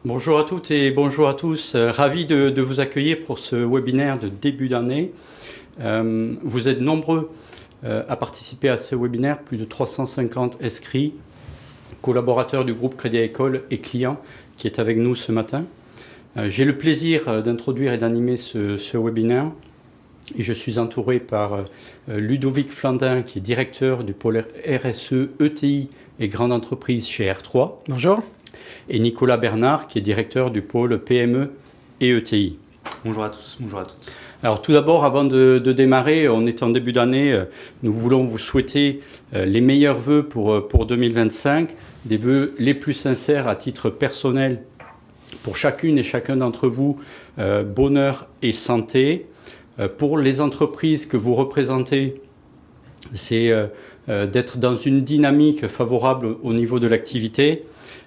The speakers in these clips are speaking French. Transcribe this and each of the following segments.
Bonjour à toutes et bonjour à tous. Ravi de vous accueillir pour ce webinaire de début d'année. Vous êtes nombreux à participer à ce webinaire, plus de 350 inscrits, collaborateurs du groupe Crédit Agricole et clients qui est avec nous ce matin. J'ai le plaisir d'introduire et d'animer ce webinaire et je suis entouré par Ludovic Flandin qui est directeur du pôle RSE, ETI et grande entreprise chez R3. Bonjour. Et Nicolas Bernard, qui est directeur du pôle PME et ETI. Bonjour à tous, bonjour à toutes. Alors tout d'abord, avant de démarrer, on est en début d'année, nous voulons vous souhaiter les meilleurs vœux pour 2025, des vœux les plus sincères à titre personnel pour chacune et chacun d'entre vous, bonheur et santé. Pour les entreprises que vous représentez, c'est d'être dans une dynamique favorable au niveau de l'activité,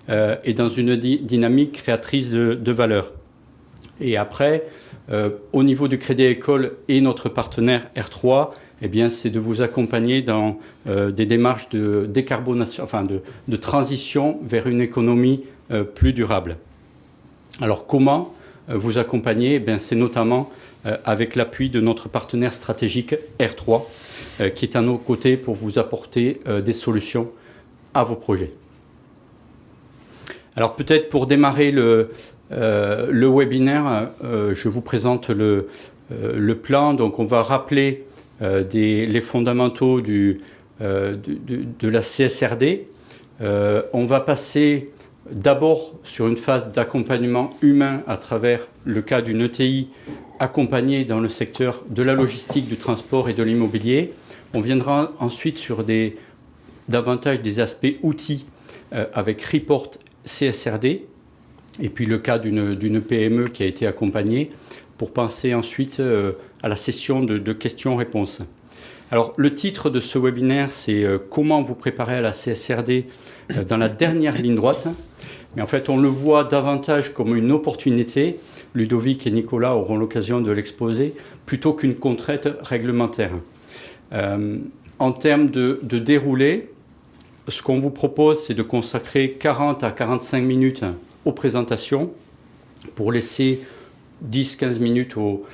et dans une dynamique créatrice de valeur. Et après, au niveau du Crédit Agricole et notre partenaire R3, eh bien, c'est de vous accompagner dans des démarches de décarbonation, enfin de transition vers une économie plus durable. Alors comment vous accompagner? Eh bien, c'est notamment avec l'appui de notre partenaire stratégique R3, qui est à nos côtés pour vous apporter des solutions à vos projets. Alors peut-être pour démarrer le webinaire, je vous présente le plan. Donc on va rappeler les fondamentaux de la CSRD. On va passer d'abord sur une phase d'accompagnement humain à travers le cas d'une ETI accompagnée dans le secteur de la logistique, du transport et de l'immobilier. On viendra ensuite sur davantage des aspects outils avec Report CSRD, et puis le cas d'une PME qui a été accompagnée, pour penser ensuite à la session de questions-réponses. Alors le titre de ce webinaire, c'est comment vous préparer à la CSRD dans la dernière ligne droite. Mais en fait, on le voit davantage comme une opportunité. Ludovic et Nicolas auront l'occasion de l'exposer, plutôt qu'une contrainte réglementaire. En termes de déroulé, ce qu'on vous propose, c'est de consacrer 40 à 45 minutes aux présentations pour laisser 10-15 minutes aux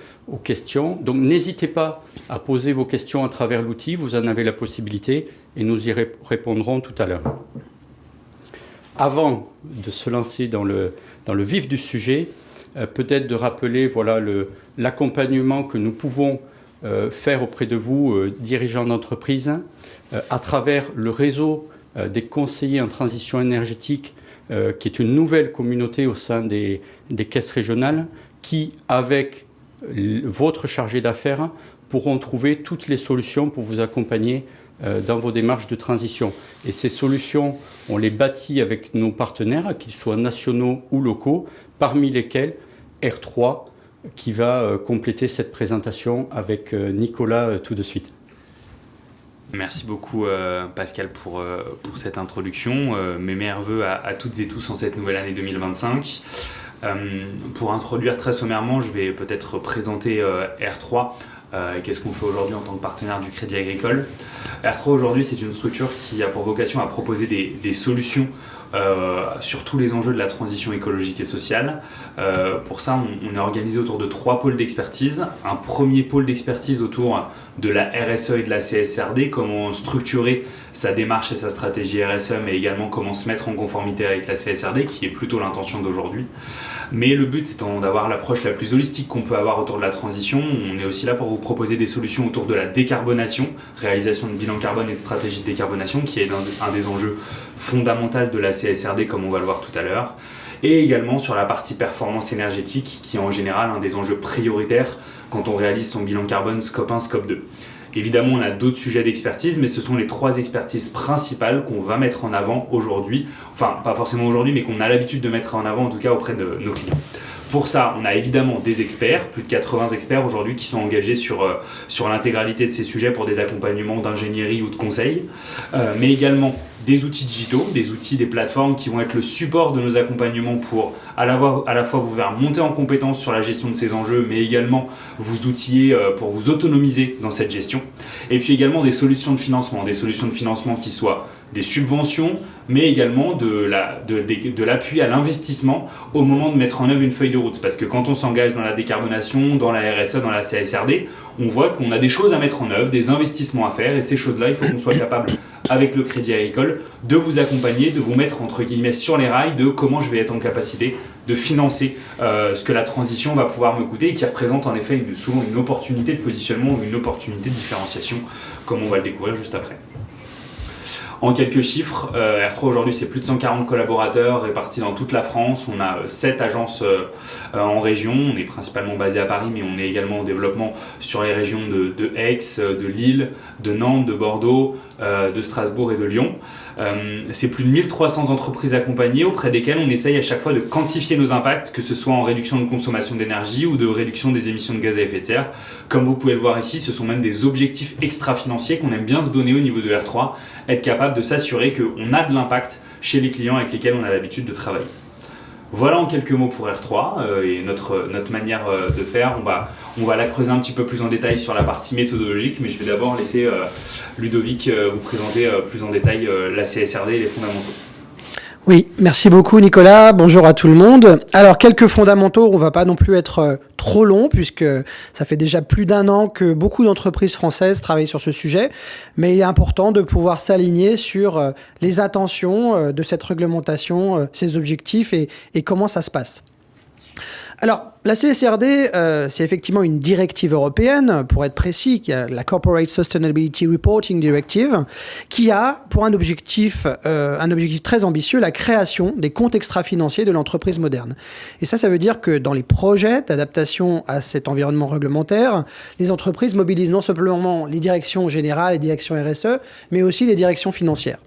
questions. Donc n'hésitez pas à poser vos questions à travers l'outil, vous en avez la possibilité et nous y répondrons tout à l'heure. Avant de se lancer dans le vif du sujet, peut-être de rappeler voilà, l'accompagnement que nous pouvons faire auprès de vous, dirigeants d'entreprise, à travers le réseau des conseillers en transition énergétique, qui est une nouvelle communauté au sein des caisses régionales, qui, avec votre chargé d'affaires, pourront trouver toutes les solutions pour vous accompagner dans vos démarches de transition. Et ces solutions, on les bâtit avec nos partenaires, qu'ils soient nationaux ou locaux, parmi lesquels R3, qui va compléter cette présentation avec Nicolas tout de suite. Merci beaucoup Pascal pour cette introduction. Mes meilleurs vœux à toutes et tous en cette nouvelle année 2025. Pour introduire très sommairement, je vais peut-être présenter R3. Qu'est-ce qu'on fait aujourd'hui en tant que partenaire du Crédit Agricole. R3 aujourd'hui, c'est une structure qui a pour vocation à proposer des solutions sur tous les enjeux de la transition écologique et sociale. Pour ça, on est organisé autour de 3 pôles d'expertise. Un premier pôle d'expertise autour de la RSE et de la CSRD, comment structurer sa démarche et sa stratégie RSE, mais également comment se mettre en conformité avec la CSRD, qui est plutôt l'intention d'aujourd'hui. Mais le but étant d'avoir l'approche la plus holistique qu'on peut avoir autour de la transition. On est aussi là pour vous proposer des solutions autour de la décarbonation, réalisation de bilan carbone et de stratégie de décarbonation, qui est un des enjeux fondamentaux de la CSRD, comme on va le voir tout à l'heure. Et également sur la partie performance énergétique, qui est en général un des enjeux prioritaires quand on réalise son bilan carbone Scope 1, Scope 2. Évidemment, on a d'autres sujets d'expertise, mais ce sont les 3 expertises principales qu'on va mettre en avant aujourd'hui. Enfin, pas forcément aujourd'hui, mais qu'on a l'habitude de mettre en avant, en tout cas auprès de nos clients. Pour ça, on a évidemment des experts, plus de 80 experts aujourd'hui qui sont engagés sur l'intégralité de ces sujets pour des accompagnements d'ingénierie ou de conseil, mais également des outils digitaux, des outils, des plateformes qui vont être le support de nos accompagnements pour à la fois vous faire monter en compétence sur la gestion de ces enjeux, mais également vous outiller pour vous autonomiser dans cette gestion. Et puis également des solutions de financement qui soient des subventions, mais également de l'appui à l'investissement au moment de mettre en œuvre une feuille de route. Parce que quand on s'engage dans la décarbonation, dans la RSE, dans la CSRD, on voit qu'on a des choses à mettre en œuvre, des investissements à faire, et ces choses-là, il faut qu'on soit capable, avec le Crédit Agricole, de vous accompagner, de vous mettre entre guillemets sur les rails de comment je vais être en capacité de financer ce que la transition va pouvoir me coûter et qui représente en effet souvent une opportunité de positionnement ou une opportunité de différenciation, comme on va le découvrir juste après. En quelques chiffres, R3 aujourd'hui c'est plus de 140 collaborateurs répartis dans toute la France. On a 7 agences en région. On est principalement basé à Paris, mais on est également en développement sur les régions de Aix, de Lille, de Nantes, de Bordeaux, de Strasbourg et de Lyon. C'est plus de 1300 entreprises accompagnées auprès desquelles on essaye à chaque fois de quantifier nos impacts, que ce soit en réduction de consommation d'énergie ou de réduction des émissions de gaz à effet de serre. Comme vous pouvez le voir ici, ce sont même des objectifs extra-financiers qu'on aime bien se donner au niveau de R3, être capable de s'assurer qu'on a de l'impact chez les clients avec lesquels on a l'habitude de travailler. Voilà en quelques mots pour R3 et notre manière de faire. On va la creuser un petit peu plus en détail sur la partie méthodologique, mais je vais d'abord laisser Ludovic vous présenter plus en détail la CSRD et les fondamentaux. Oui, merci beaucoup Nicolas, bonjour à tout le monde. Alors quelques fondamentaux, on ne va pas non plus être trop long puisque ça fait déjà plus d'1 an que beaucoup d'entreprises françaises travaillent sur ce sujet, mais il est important de pouvoir s'aligner sur les intentions de cette réglementation, ses objectifs et comment ça se passe. Alors, la CSRD, c'est effectivement une directive européenne, pour être précis, qui a la Corporate Sustainability Reporting Directive, qui a pour un objectif très ambitieux, la création des comptes extra-financiers de l'entreprise moderne. Et ça veut dire que dans les projets d'adaptation à cet environnement réglementaire, les entreprises mobilisent non simplement les directions générales et directions RSE, mais aussi les directions financières.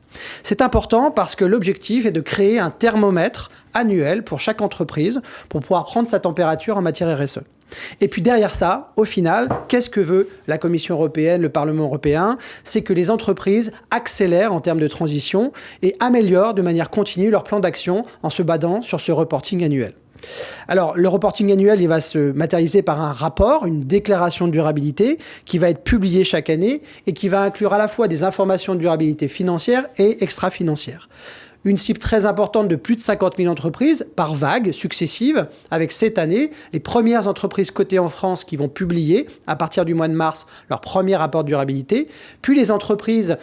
C'est important parce que l'objectif est de créer un thermomètre annuel pour chaque entreprise pour pouvoir prendre sa température en matière RSE. Et puis derrière ça, au final, qu'est-ce que veut la Commission européenne, le Parlement européen? C'est que les entreprises accélèrent en termes de transition et améliorent de manière continue leur plan d'action en se basant sur ce reporting annuel. Alors, le reporting annuel, il va se matérialiser par un rapport, une déclaration de durabilité qui va être publiée chaque année et qui va inclure à la fois des informations de durabilité financière et extra-financière. Une cible très importante de plus de 50 000 entreprises par vagues successives, avec cette année les premières entreprises cotées en France qui vont publier à partir du mois de mars leur premier rapport de durabilité, puis les entreprises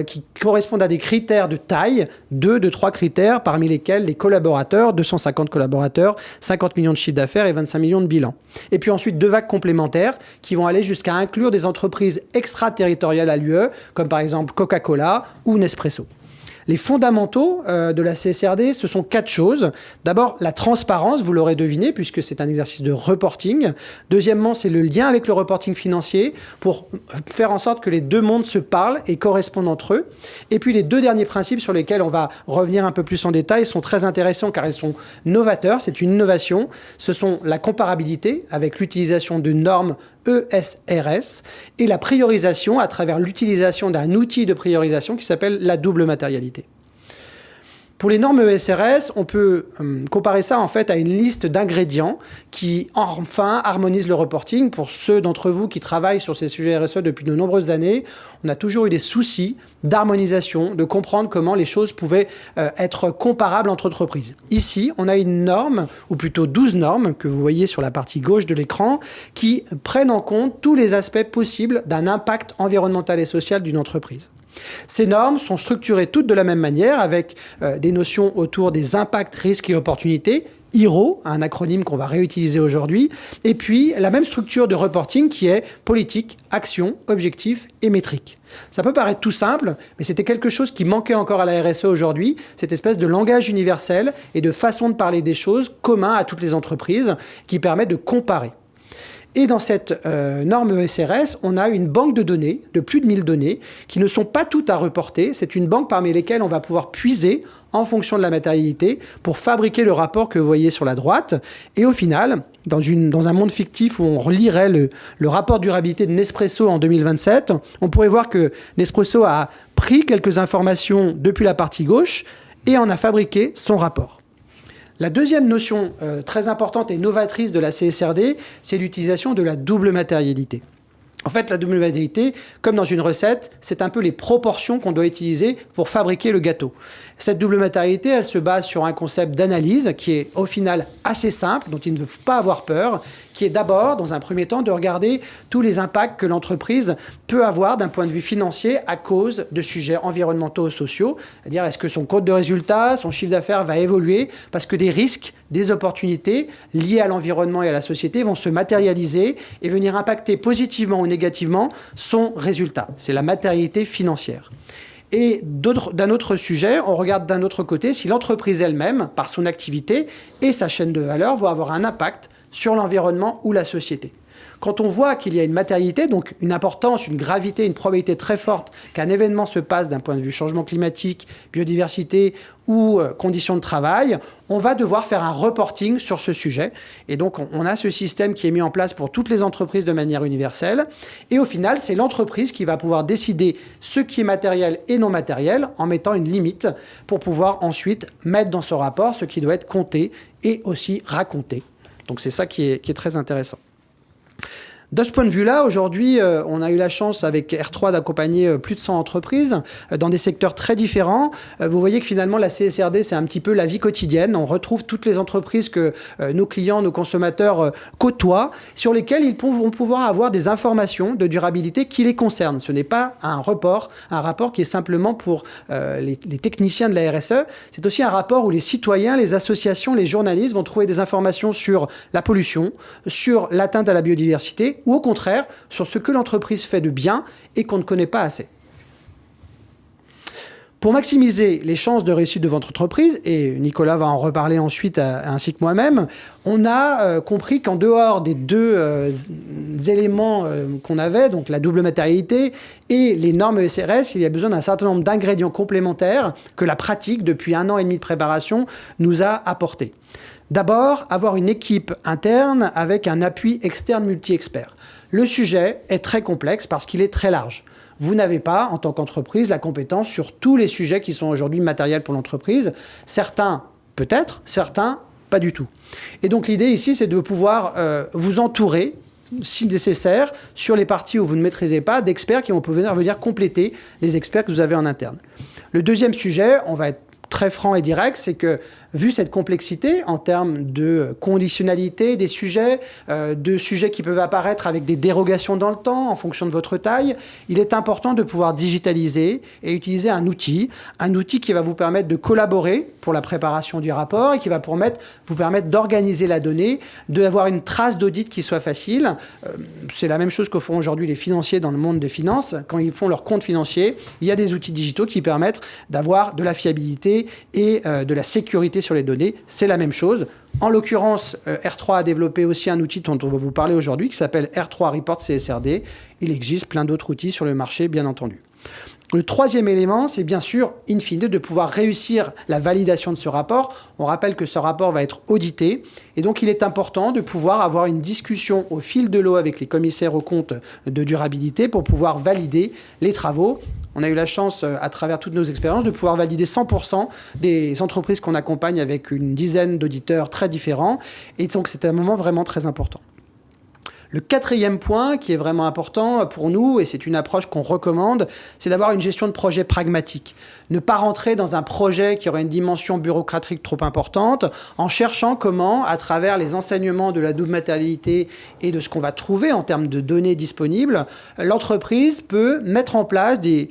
qui correspondent à des critères de taille, 2 de 3 critères, parmi lesquels les collaborateurs, 250 collaborateurs, 50 millions de chiffre d'affaires et 25 millions de bilan. Et puis ensuite 2 vagues complémentaires qui vont aller jusqu'à inclure des entreprises extraterritoriales à l'UE, comme par exemple Coca-Cola ou Nespresso. Les fondamentaux de la CSRD, ce sont 4 choses. D'abord, la transparence, vous l'aurez deviné, puisque c'est un exercice de reporting. Deuxièmement, c'est le lien avec le reporting financier pour faire en sorte que les deux mondes se parlent et correspondent entre eux. Et puis, les 2 derniers principes sur lesquels on va revenir un peu plus en détail sont très intéressants car ils sont novateurs. C'est une innovation. Ce sont la comparabilité avec l'utilisation de normes ESRS et la priorisation à travers l'utilisation d'un outil de priorisation qui s'appelle la double matérialité. Pour les normes ESRS, on peut comparer ça en fait à une liste d'ingrédients qui enfin harmonisent le reporting. Pour ceux d'entre vous qui travaillent sur ces sujets RSE depuis de nombreuses années, on a toujours eu des soucis d'harmonisation, de comprendre comment les choses pouvaient être comparables entre entreprises. Ici, on a une norme, ou plutôt 12 normes, que vous voyez sur la partie gauche de l'écran, qui prennent en compte tous les aspects possibles d'un impact environnemental et social d'une entreprise. Ces normes sont structurées toutes de la même manière avec des notions autour des impacts, risques et opportunités, IRO, un acronyme qu'on va réutiliser aujourd'hui, et puis la même structure de reporting qui est politique, action, objectif et métrique. Ça peut paraître tout simple, mais c'était quelque chose qui manquait encore à la RSE aujourd'hui, cette espèce de langage universel et de façon de parler des choses commun à toutes les entreprises qui permet de comparer. Et dans cette norme ESRS, on a une banque de données, de plus de 1000 données, qui ne sont pas toutes à reporter. C'est une banque parmi lesquelles on va pouvoir puiser en fonction de la matérialité pour fabriquer le rapport que vous voyez sur la droite. Et au final, dans un monde fictif où on relirait le rapport de durabilité de Nespresso en 2027, on pourrait voir que Nespresso a pris quelques informations depuis la partie gauche et en a fabriqué son rapport. La deuxième notion très importante et novatrice de la CSRD, c'est l'utilisation de la double matérialité. En fait, la double matérialité, comme dans une recette, c'est un peu les proportions qu'on doit utiliser pour fabriquer le gâteau. Cette double matérialité, elle se base sur un concept d'analyse qui est au final assez simple, dont il ne faut pas avoir peur, qui est d'abord, dans un premier temps, de regarder tous les impacts que l'entreprise peut avoir d'un point de vue financier à cause de sujets environnementaux ou sociaux. C'est-à-dire, est-ce que son compte de résultat, son chiffre d'affaires va évoluer parce que des risques, des opportunités liées à l'environnement et à la société vont se matérialiser et venir impacter positivement ou négativement son résultat. C'est la matérialité financière. Et d'un autre sujet, on regarde d'un autre côté si l'entreprise elle-même, par son activité et sa chaîne de valeur, va avoir un impact sur l'environnement ou la société. Quand on voit qu'il y a une matérialité, donc une importance, une gravité, une probabilité très forte qu'un événement se passe d'un point de vue changement climatique, biodiversité ou conditions de travail, on va devoir faire un reporting sur ce sujet. Et donc, on a ce système qui est mis en place pour toutes les entreprises de manière universelle. Et au final, c'est l'entreprise qui va pouvoir décider ce qui est matériel et non matériel en mettant une limite pour pouvoir ensuite mettre dans ce rapport ce qui doit être compté et aussi raconté. Donc, c'est ça qui est très intéressant. De ce point de vue-là, aujourd'hui, on a eu la chance avec R3 d'accompagner plus de 100 entreprises dans des secteurs très différents. Vous voyez que finalement, la CSRD, c'est un petit peu la vie quotidienne. On retrouve toutes les entreprises que nos clients, nos consommateurs côtoient, sur lesquelles ils vont pouvoir avoir des informations de durabilité qui les concernent. Ce n'est pas un rapport qui est simplement pour les techniciens de la RSE. C'est aussi un rapport où les citoyens, les associations, les journalistes vont trouver des informations sur la pollution, sur l'atteinte à la biodiversité, ou au contraire, sur ce que l'entreprise fait de bien et qu'on ne connaît pas assez. Pour maximiser les chances de réussite de votre entreprise, et Nicolas va en reparler ensuite ainsi que moi-même, on a compris qu'en dehors des deux éléments qu'on avait, donc la double matérialité et les normes ESRS, il y a besoin d'un certain nombre d'ingrédients complémentaires que la pratique, depuis 1 an et demi de préparation, nous a apportés. D'abord, avoir une équipe interne avec un appui externe multi-expert. Le sujet est très complexe parce qu'il est très large. Vous n'avez pas, en tant qu'entreprise, la compétence sur tous les sujets qui sont aujourd'hui matériels pour l'entreprise. Certains, peut-être, certains, pas du tout. Et donc l'idée ici, c'est de pouvoir vous entourer, si nécessaire, sur les parties où vous ne maîtrisez pas, d'experts qui vont pouvoir venir compléter les experts que vous avez en interne. Le deuxième sujet, on va être très franc et direct, c'est que, vu cette complexité en termes de conditionnalité des sujets, de sujets qui peuvent apparaître avec des dérogations dans le temps en fonction de votre taille, il est important de pouvoir digitaliser et utiliser un outil qui va vous permettre de collaborer pour la préparation du rapport et qui va vous permettre d'organiser la donnée, d'avoir une trace d'audit qui soit facile. C'est la même chose que font aujourd'hui les financiers dans le monde des finances. Quand ils font leur compte financier, il y a des outils digitaux qui permettent d'avoir de la fiabilité et de la sécurité sur les données. C'est la même chose. En l'occurrence, R3 a développé aussi un outil dont on va vous parler aujourd'hui qui s'appelle R3 Report CSRD. Il existe plein d'autres outils sur le marché, bien entendu. Le troisième élément, c'est bien sûr, in fine, de pouvoir réussir la validation de ce rapport. On rappelle que ce rapport va être audité et donc il est important de pouvoir avoir une discussion au fil de l'eau avec les commissaires aux comptes de durabilité pour pouvoir valider les travaux. On a eu la chance, à travers toutes nos expériences, de pouvoir valider 100% des entreprises qu'on accompagne avec une dizaine d'auditeurs très différents. Et donc, c'est un moment vraiment très important. Le quatrième point qui est vraiment important pour nous, et c'est une approche qu'on recommande, c'est d'avoir une gestion de projet pragmatique. Ne pas rentrer dans un projet qui aurait une dimension bureaucratique trop importante en cherchant comment, à travers les enseignements de la double matérialité et de ce qu'on va trouver en termes de données disponibles, l'entreprise peut mettre en place des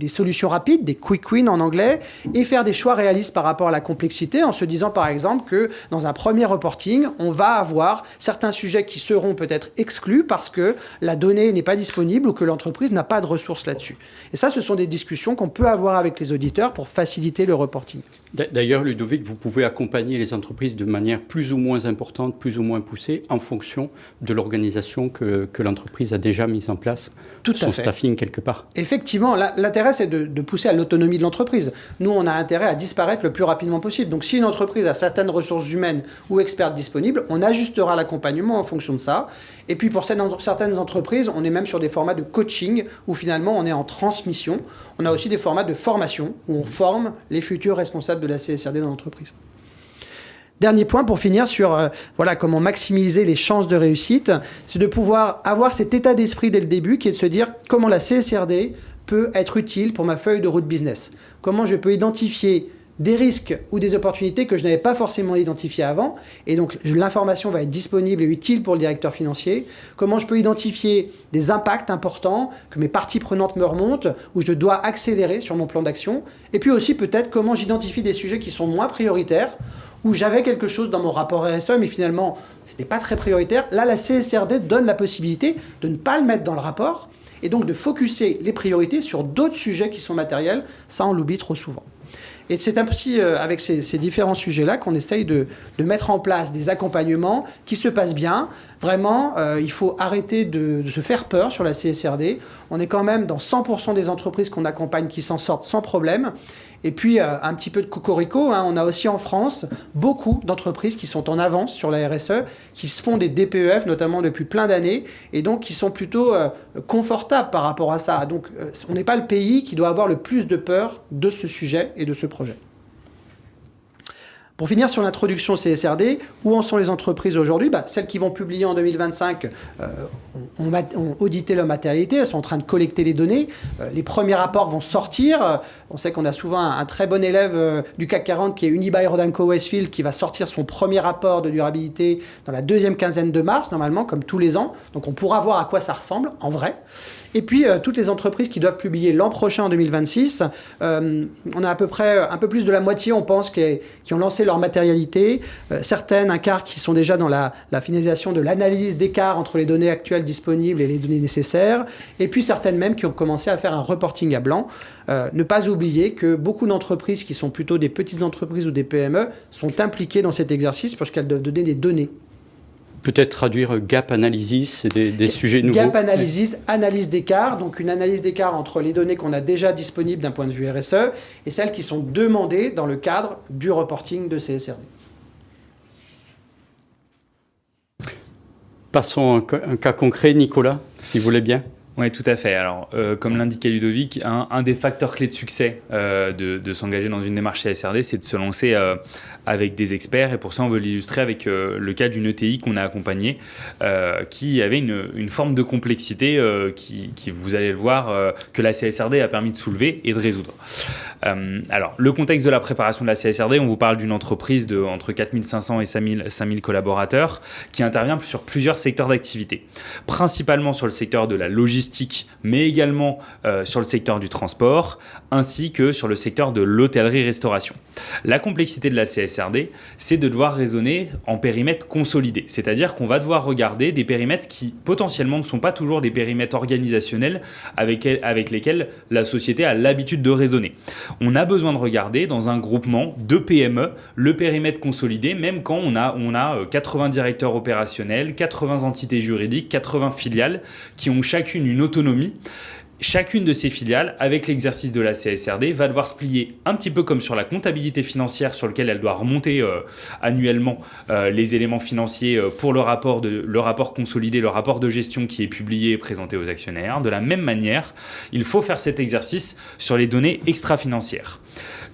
solutions rapides, des quick wins en anglais, et faire des choix réalistes par rapport à la complexité en se disant par exemple que dans un premier reporting, on va avoir certains sujets qui seront peut-être exclus parce que la donnée n'est pas disponible ou que l'entreprise n'a pas de ressources là-dessus. Et ça, ce sont des discussions qu'on peut avoir avec les auditeurs pour faciliter le reporting. D'ailleurs, Ludovic, vous pouvez accompagner les entreprises de manière plus ou moins importante, plus ou moins poussée, en fonction de l'organisation que l'entreprise a déjà mise en place, son staffing quelque part. Effectivement, l'intérêt, c'est de pousser à l'autonomie de l'entreprise. Nous, on a intérêt à disparaître le plus rapidement possible. Donc, si une entreprise a certaines ressources humaines ou expertes disponibles, on ajustera l'accompagnement en fonction de ça. Et puis pour certaines entreprises, on est même sur des formats de coaching où finalement on est en transmission. On a aussi des formats de formation où on forme les futurs responsables de la CSRD dans l'entreprise. Dernier point pour finir sur comment maximiser les chances de réussite, c'est de pouvoir avoir cet état d'esprit dès le début qui est de se dire comment la CSRD peut être utile pour ma feuille de route business. Comment je peux identifier des risques ou des opportunités que je n'avais pas forcément identifiées avant. Et donc, l'information va être disponible et utile pour le directeur financier. Comment je peux identifier des impacts importants que mes parties prenantes me remontent, où je dois accélérer sur mon plan d'action. Et puis aussi, peut-être, comment j'identifie des sujets qui sont moins prioritaires, où j'avais quelque chose dans mon rapport RSE, mais finalement, ce n'était pas très prioritaire. Là, la CSRD donne la possibilité de ne pas le mettre dans le rapport et donc de focuser les priorités sur d'autres sujets qui sont matériels. Ça, on l'oublie trop souvent. Et c'est ainsi, avec ces différents sujets-là, qu'on essaye de mettre en place des accompagnements qui se passent bien. Vraiment, il faut arrêter de se faire peur sur la CSRD. On est quand même dans 100% des entreprises qu'on accompagne qui s'en sortent sans problème. Et puis, un petit peu de cocorico, on a aussi en France beaucoup d'entreprises qui sont en avance sur la RSE, qui se font des DPEF, notamment depuis plein d'années, et donc qui sont plutôt confortables par rapport à ça. Donc, on n'est pas le pays qui doit avoir le plus de peur de ce sujet et de ce projet. Pour finir sur l'introduction CSRD, où en sont les entreprises aujourd'hui ? Celles qui vont publier en 2025 ont audité leur matérialité, elles sont en train de collecter les données. Les premiers rapports vont sortir. On sait qu'on a souvent un très bon élève du CAC 40 qui est Unibail-Rodamco-Westfield qui va sortir son premier rapport de durabilité dans la deuxième quinzaine de mars, normalement, comme tous les ans. Donc on pourra voir à quoi ça ressemble, en vrai. Et puis, toutes les entreprises qui doivent publier l'an prochain, en 2026, on a à peu près un peu plus de la moitié, on pense, qui ont lancé leur matérialité. Certaines, un quart, qui sont déjà dans la finalisation de l'analyse d'écart entre les données actuelles disponibles et les données nécessaires. Et puis, certaines même qui ont commencé à faire un reporting à blanc. Ne pas oublier que beaucoup d'entreprises qui sont plutôt des petites entreprises ou des PME sont impliquées dans cet exercice parce qu'elles doivent donner des données. Peut-être traduire gap analysis, des sujets nouveaux. Gap analysis, analyse d'écart, donc une analyse d'écart entre les données qu'on a déjà disponibles d'un point de vue RSE et celles qui sont demandées dans le cadre du reporting de CSRD. Passons à un cas concret, Nicolas, si vous voulez bien. Oui, tout à fait. Alors, comme l'indiquait Ludovic, un des facteurs clés de succès de s'engager dans une démarche CSRD, c'est de se lancer avec des experts. Et pour ça, on veut l'illustrer avec le cas d'une ETI qu'on a accompagnée, qui avait une forme de complexité qui, vous allez le voir, que la CSRD a permis de soulever et de résoudre. Alors, le contexte de la préparation de la CSRD, on vous parle d'une entreprise de entre 4500 et 5000 collaborateurs qui intervient sur plusieurs secteurs d'activité, principalement sur le secteur de la logistique, mais également sur le secteur du transport, ainsi que sur le secteur de l'hôtellerie-restauration. La complexité de la CSRD, c'est de devoir raisonner en périmètre consolidé, c'est-à-dire qu'on va devoir regarder des périmètres qui potentiellement ne sont pas toujours des périmètres organisationnels avec lesquels la société a l'habitude de raisonner. On a besoin de regarder dans un groupement de PME le périmètre consolidé, même quand on a 80 directeurs opérationnels, 80 entités juridiques, 80 filiales qui ont chacune une autonomie. Chacune de ces filiales, avec l'exercice de la CSRD, va devoir se plier un petit peu comme sur la comptabilité financière sur lequel elle doit remonter annuellement les éléments financiers pour le rapport consolidé, le rapport de gestion qui est publié et présenté aux actionnaires. De la même manière, il faut faire cet exercice sur les données extra-financières.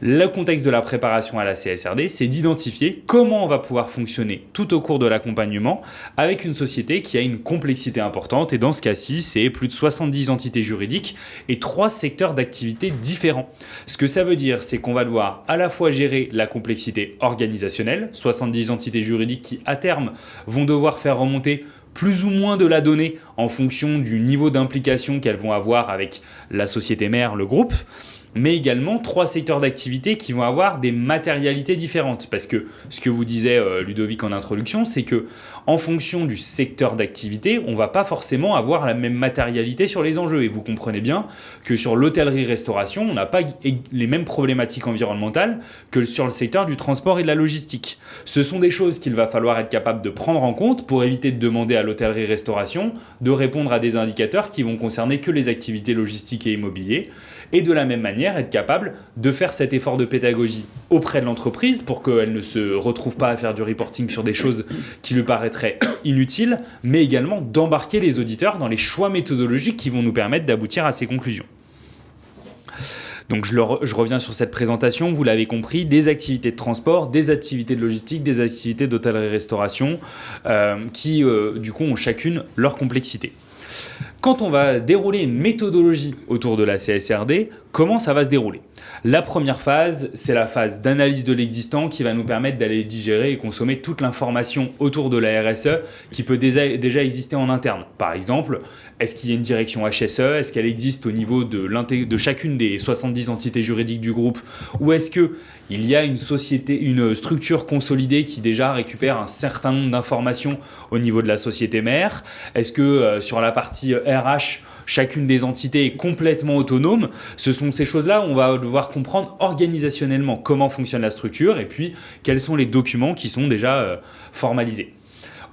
Le contexte de la préparation à la CSRD, c'est d'identifier comment on va pouvoir fonctionner tout au cours de l'accompagnement avec une société qui a une complexité importante. Et dans ce cas-ci, c'est plus de 70 entités juridiques et 3 secteurs d'activité différents. Ce que ça veut dire, c'est qu'on va devoir à la fois gérer la complexité organisationnelle, 70 entités juridiques qui, à terme, vont devoir faire remonter plus ou moins de la donnée en fonction du niveau d'implication qu'elles vont avoir avec la société mère, le groupe, mais également 3 secteurs d'activité qui vont avoir des matérialités différentes. Parce que ce que vous disait Ludovic en introduction, c'est que en fonction du secteur d'activité, on ne va pas forcément avoir la même matérialité sur les enjeux. Et vous comprenez bien que sur l'hôtellerie-restauration, on n'a pas les mêmes problématiques environnementales que sur le secteur du transport et de la logistique. Ce sont des choses qu'il va falloir être capable de prendre en compte pour éviter de demander à l'hôtellerie-restauration de répondre à des indicateurs qui vont concerner que les activités logistiques et immobilières. Et de la même manière, manière, être capable de faire cet effort de pédagogie auprès de l'entreprise pour qu'elle ne se retrouve pas à faire du reporting sur des choses qui lui paraîtraient inutiles, mais également d'embarquer les auditeurs dans les choix méthodologiques qui vont nous permettre d'aboutir à ces conclusions. Donc je reviens sur cette présentation, vous l'avez compris, des activités de transport, des activités de logistique, des activités d'hôtellerie-restauration qui du coup ont chacune leur complexité. Quand on va dérouler une méthodologie autour de la CSRD, comment ça va se dérouler ? La première phase, c'est la phase d'analyse de l'existant qui va nous permettre d'aller digérer et consommer toute l'information autour de la RSE qui peut déjà exister en interne. Par exemple, est-ce qu'il y a une direction HSE ? Est-ce qu'elle existe au niveau de chacune des 70 entités juridiques du groupe ? Ou est-ce qu'il y a une structure consolidée qui déjà récupère un certain nombre d'informations au niveau de la société mère ? Est-ce que sur la partie RH, chacune des entités est complètement autonome ? Ce sont ces choses-là où on va devoir comprendre organisationnellement comment fonctionne la structure et puis quels sont les documents qui sont déjà formalisés.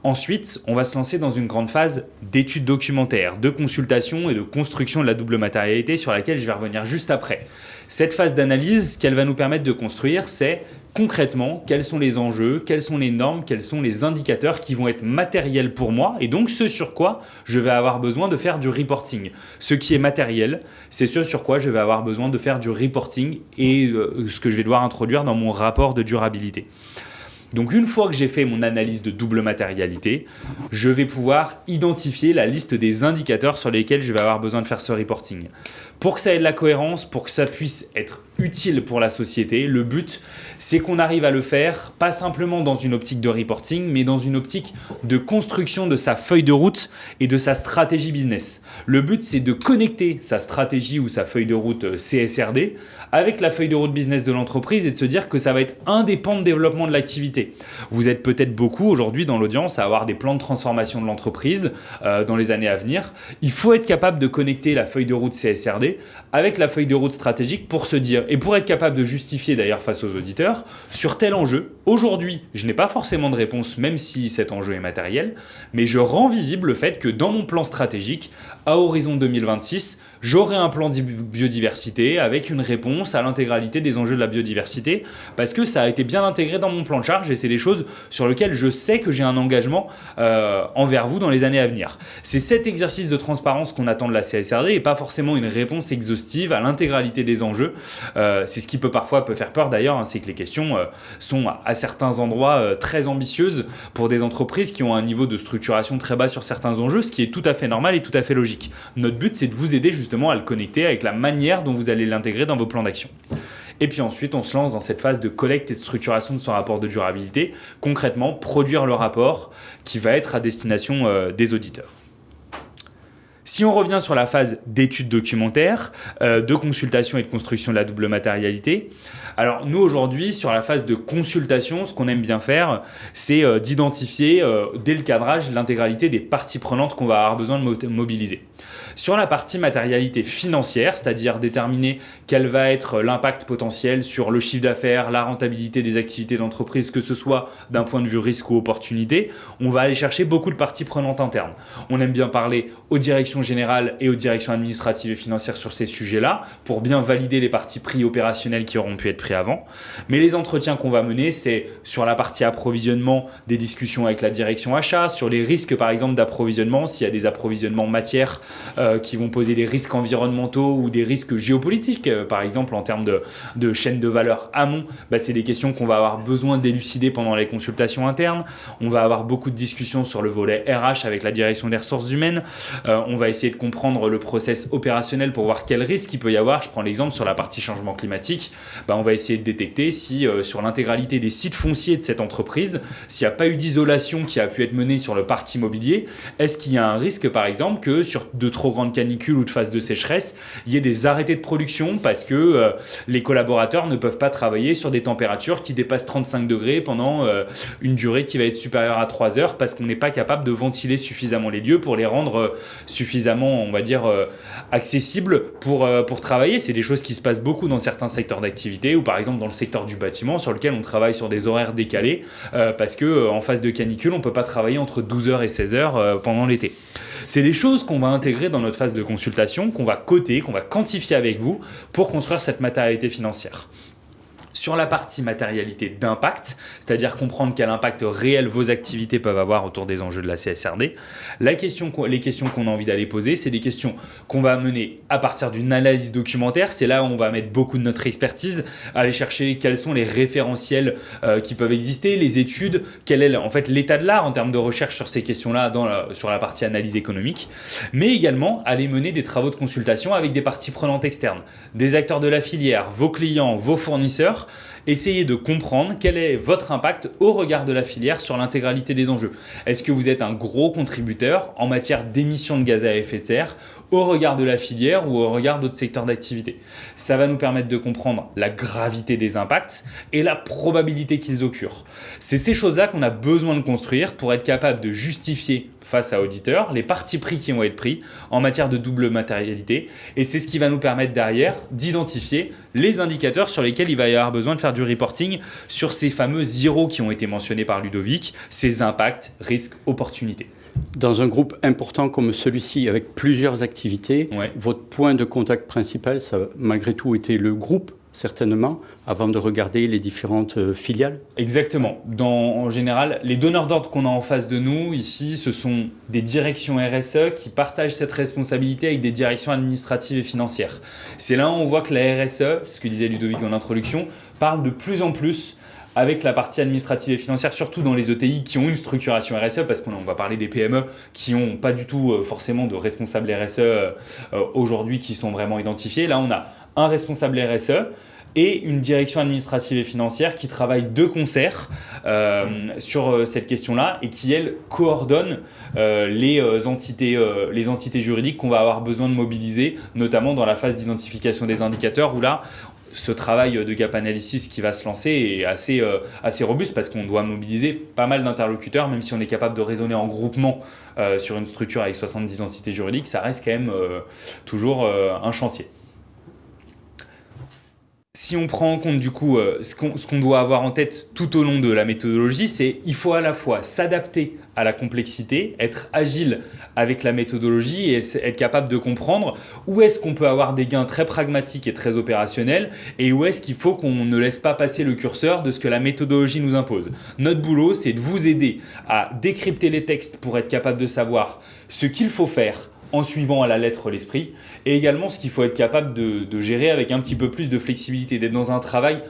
Ensuite, on va se lancer dans une grande phase d'études documentaires, de consultation et de construction de la double matérialité sur laquelle je vais revenir juste après. Cette phase d'analyse, ce qu'elle va nous permettre de construire, c'est concrètement quels sont les enjeux, quelles sont les normes, quels sont les indicateurs qui vont être matériels pour moi et donc ce sur quoi je vais avoir besoin de faire du reporting. Ce qui est matériel, c'est ce sur quoi je vais avoir besoin de faire du reporting et ce que je vais devoir introduire dans mon rapport de durabilité. Donc une fois que j'ai fait mon analyse de double matérialité, je vais pouvoir identifier la liste des indicateurs sur lesquels je vais avoir besoin de faire ce reporting. Pour que ça ait de la cohérence, pour que ça puisse être utile pour la société, le but, c'est qu'on arrive à le faire, pas simplement dans une optique de reporting, mais dans une optique de construction de sa feuille de route et de sa stratégie business. Le but, c'est de connecter sa stratégie ou sa feuille de route CSRD avec la feuille de route business de l'entreprise et de se dire que ça va être un des pans de développement de l'activité. Vous êtes peut-être beaucoup aujourd'hui dans l'audience à avoir des plans de transformation de l'entreprise dans les années à venir. Il faut être capable de connecter la feuille de route CSRD avec la feuille de route stratégique pour se dire, et pour être capable de justifier d'ailleurs face aux auditeurs, sur tel enjeu, aujourd'hui, je n'ai pas forcément de réponse même si cet enjeu est matériel, mais je rends visible le fait que dans mon plan stratégique, à horizon 2026, j'aurai un plan de biodiversité avec une réponse à l'intégralité des enjeux de la biodiversité parce que ça a été bien intégré dans mon plan de charge et c'est des choses sur lesquelles je sais que j'ai un engagement envers vous dans les années à venir. C'est cet exercice de transparence qu'on attend de la CSRD et pas forcément une réponse exhaustive à l'intégralité des enjeux. C'est ce qui peut faire peur d'ailleurs, c'est que les questions sont à certains endroits très ambitieuses pour des entreprises qui ont un niveau de structuration très bas sur certains enjeux, ce qui est tout à fait normal et tout à fait logique. Notre but, c'est de vous aider justement à le connecter avec la manière dont vous allez l'intégrer dans vos plans d'action. Et puis ensuite, on se lance dans cette phase de collecte et de structuration de son rapport de durabilité. Concrètement, produire le rapport qui va être à destination des auditeurs. Si on revient sur la phase d'études documentaires, de consultation et de construction de la double matérialité, alors nous aujourd'hui, sur la phase de consultation, ce qu'on aime bien faire, c'est d'identifier dès le cadrage l'intégralité des parties prenantes qu'on va avoir besoin de mobiliser. Sur la partie matérialité financière, c'est-à-dire déterminer quel va être l'impact potentiel sur le chiffre d'affaires, la rentabilité des activités d'entreprise, que ce soit d'un point de vue risque ou opportunité, on va aller chercher beaucoup de parties prenantes internes. On aime bien parler aux directions générales et aux directions administratives et financières sur ces sujets-là pour bien valider les parties pris opérationnels qui auront pu être pris avant. Mais les entretiens qu'on va mener, c'est sur la partie approvisionnement, des discussions avec la direction achat, sur les risques par exemple d'approvisionnement, s'il y a des approvisionnements matières qui vont poser des risques environnementaux ou des risques géopolitiques, par exemple en termes de chaîne de valeur amont, c'est des questions qu'on va avoir besoin d'élucider pendant les consultations internes. On va avoir beaucoup de discussions sur le volet RH avec la direction des ressources humaines. On va essayer de comprendre le process opérationnel pour voir quel risque il peut y avoir. Je prends l'exemple sur la partie changement climatique. On va essayer de détecter si sur l'intégralité des sites fonciers de cette entreprise, s'il n'y a pas eu d'isolation qui a pu être menée sur le parc immobilier, est-ce qu'il y a un risque par exemple que sur de trop grandes canicules ou de phases de sécheresse, il y ait des arrêtés de production parce que les collaborateurs ne peuvent pas travailler sur des températures qui dépassent 35 degrés pendant une durée qui va être supérieure à 3 heures parce qu'on n'est pas capable de ventiler suffisamment les lieux pour les rendre suffisamment, on va dire, accessibles pour travailler. C'est des choses qui se passent beaucoup dans certains secteurs d'activité ou par exemple dans le secteur du bâtiment sur lequel on travaille sur des horaires décalés parce qu'en phase de canicule, on ne peut pas travailler entre 12h et 16h pendant l'été. C'est les choses qu'on va intégrer dans notre phase de consultation, qu'on va coter, qu'on va quantifier avec vous pour construire cette matérialité financière. Sur la partie matérialité d'impact, c'est-à-dire comprendre quel impact réel vos activités peuvent avoir autour des enjeux de la CSRD, les questions qu'on a envie d'aller poser, c'est des questions qu'on va mener à partir d'une analyse documentaire. C'est là où on va mettre beaucoup de notre expertise, aller chercher quels sont les référentiels qui peuvent exister, les études, quel est en fait l'état de l'art en termes de recherche sur ces questions-là sur la partie analyse économique, mais également aller mener des travaux de consultation avec des parties prenantes externes, des acteurs de la filière, vos clients, vos fournisseurs. Essayez de comprendre quel est votre impact au regard de la filière sur l'intégralité des enjeux. Est-ce que vous êtes un gros contributeur en matière d'émissions de gaz à effet de serre au regard de la filière ou au regard d'autres secteurs d'activité? Ça va nous permettre de comprendre la gravité des impacts et la probabilité qu'ils occurrent. C'est ces choses-là qu'on a besoin de construire pour être capable de justifier face à auditeurs les partis pris qui vont être pris en matière de double matérialité, et c'est ce qui va nous permettre derrière d'identifier les indicateurs sur lesquels il va y avoir besoin de faire du reporting sur ces fameux zéros qui ont été mentionnés par Ludovic, ces impacts, risques, opportunités. Dans un groupe important comme celui-ci, avec plusieurs activités, votre point de contact principal, ça a malgré tout été le groupe, certainement, avant de regarder les différentes filiales? Exactement. En général, les donneurs d'ordre qu'on a en face de nous, ici, ce sont des directions RSE qui partagent cette responsabilité avec des directions administratives et financières. C'est là où on voit que la RSE, ce que disait Ludovic en introduction, parle de plus en plus avec la partie administrative et financière, surtout dans les ETI qui ont une structuration RSE, parce qu'on va parler des PME qui n'ont pas du tout forcément de responsables RSE aujourd'hui qui sont vraiment identifiés. Là, on a un responsable RSE et une direction administrative et financière qui travaillent de concert sur cette question-là et qui, elles, coordonnent les entités juridiques qu'on va avoir besoin de mobiliser, notamment dans la phase d'identification des indicateurs, où là, ce travail de gap analysis qui va se lancer est assez robuste parce qu'on doit mobiliser pas mal d'interlocuteurs, même si on est capable de raisonner en groupement sur une structure avec 70 entités juridiques, ça reste quand même toujours un chantier. Si on prend en compte du coup ce qu'on doit avoir en tête tout au long de la méthodologie, c'est qu'il faut à la fois s'adapter à la complexité, être agile avec la méthodologie et être capable de comprendre où est-ce qu'on peut avoir des gains très pragmatiques et très opérationnels et où est-ce qu'il faut qu'on ne laisse pas passer le curseur de ce que la méthodologie nous impose. Notre boulot, c'est de vous aider à décrypter les textes pour être capable de savoir ce qu'il faut faire en suivant à la lettre l'esprit, et également ce qu'il faut être capable de gérer avec un petit peu plus de flexibilité, d'être dans un travail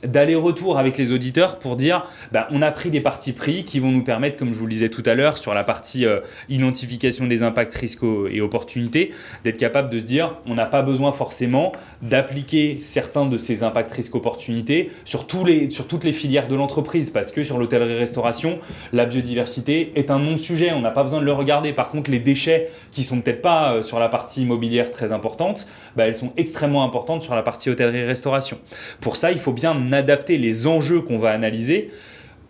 d'aller-retour avec les auditeurs pour dire on a pris des partis pris qui vont nous permettre, comme je vous le disais tout à l'heure, sur la partie identification des impacts, risques et opportunités, d'être capable de se dire on n'a pas besoin forcément d'appliquer certains de ces impacts, risques, opportunités sur toutes les filières de l'entreprise, parce que sur l'hôtellerie-restauration, la biodiversité est un non-sujet, on n'a pas besoin de le regarder. Par contre, les déchets qui sont peut-être pas sur la partie immobilière très importante, elles sont extrêmement importantes sur la partie hôtellerie-restauration. Pour ça, il faut bien adapter les enjeux qu'on va analyser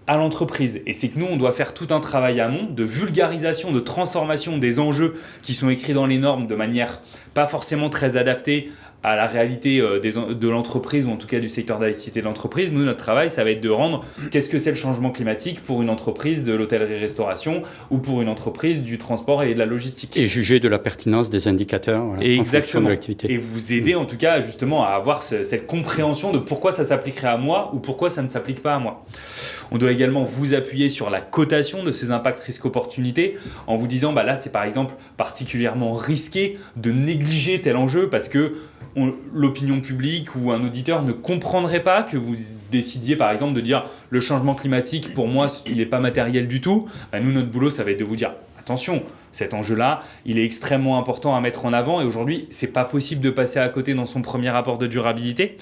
à l'entreprise. Et c'est que nous, on doit faire tout un travail amont de vulgarisation, de transformation des enjeux qui sont écrits dans les normes de manière pas forcément très adaptée à la réalité de l'entreprise, ou en tout cas du secteur d'activité de l'entreprise. Nous, notre travail, ça va être de rendre qu'est-ce que c'est le changement climatique pour une entreprise de l'hôtellerie-restauration ou pour une entreprise du transport et de la logistique. Et juger de la pertinence des indicateurs en fonction de l'activité. Et vous aider en tout cas justement à avoir cette compréhension de pourquoi ça s'appliquerait à moi ou pourquoi ça ne s'applique pas à moi. On doit également vous appuyer sur la cotation de ces impacts, risques, opportunités en vous disant là, c'est par exemple particulièrement risqué de négliger tel enjeu parce que l'opinion publique ou un auditeur ne comprendrait pas que vous décidiez par exemple de dire le changement climatique pour moi il n'est pas matériel du tout. Nous, notre boulot, ça va être de vous dire attention, cet enjeu-là, il est extrêmement important à mettre en avant et aujourd'hui, c'est pas possible de passer à côté dans son premier rapport de durabilité.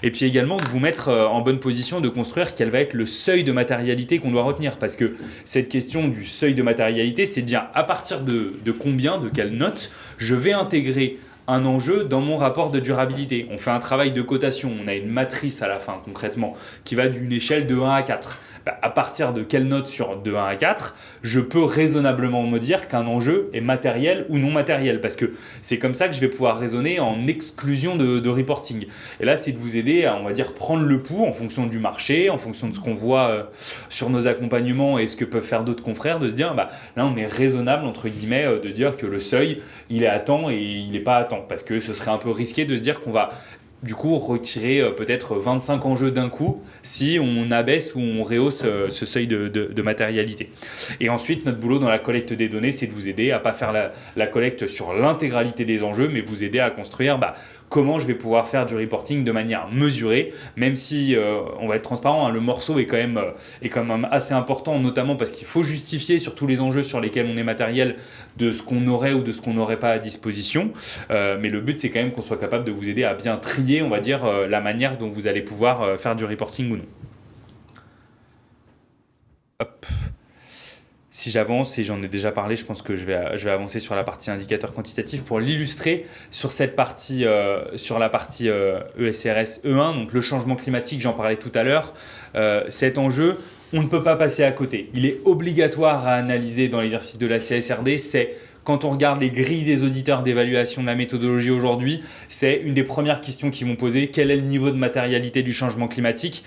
Et puis également de vous mettre en bonne position de construire quel va être le seuil de matérialité qu'on doit retenir, parce que cette question du seuil de matérialité, c'est de dire à partir de combien, de quelle note je vais intégrer un enjeu dans mon rapport de durabilité. On fait un travail de cotation, on a une matrice à la fin concrètement qui va d'une échelle de 1 à 4. à partir de quelle note de 1 à 4, je peux raisonnablement me dire qu'un enjeu est matériel ou non matériel, parce que c'est comme ça que je vais pouvoir raisonner en exclusion de reporting. Et là, c'est de vous aider à, on va dire, prendre le pouls en fonction du marché, en fonction de ce qu'on voit sur nos accompagnements et ce que peuvent faire d'autres confrères, de se dire, là, on est raisonnable, entre guillemets, de dire que le seuil, il est à temps et il n'est pas à temps, parce que ce serait un peu risqué de se dire qu'on va du coup retirer peut-être 25 enjeux d'un coup si on abaisse ou on rehausse ce seuil de matérialité. Et ensuite, notre boulot dans la collecte des données, c'est de vous aider à pas faire la collecte sur l'intégralité des enjeux, mais vous aider à construire comment je vais pouvoir faire du reporting de manière mesurée, même si on va être transparent, le morceau est quand même assez important, notamment parce qu'il faut justifier sur tous les enjeux sur lesquels on est matériel de ce qu'on aurait ou de ce qu'on n'aurait pas à disposition. Mais le but, c'est quand même qu'on soit capable de vous aider à bien trier, on va dire, la manière dont vous allez pouvoir faire du reporting ou non. Hop. Si j'avance, et j'en ai déjà parlé, je pense que je vais avancer sur la partie indicateur quantitatif pour l'illustrer sur cette partie, sur la partie ESRS E1, donc le changement climatique, j'en parlais tout à l'heure. Cet enjeu, on ne peut pas passer à côté. Il est obligatoire à analyser dans l'exercice de la CSRD. C'est quand on regarde les grilles des auditeurs d'évaluation de la méthodologie aujourd'hui, c'est une des premières questions qu'ils vont poser. Quel est le niveau de matérialité du changement climatique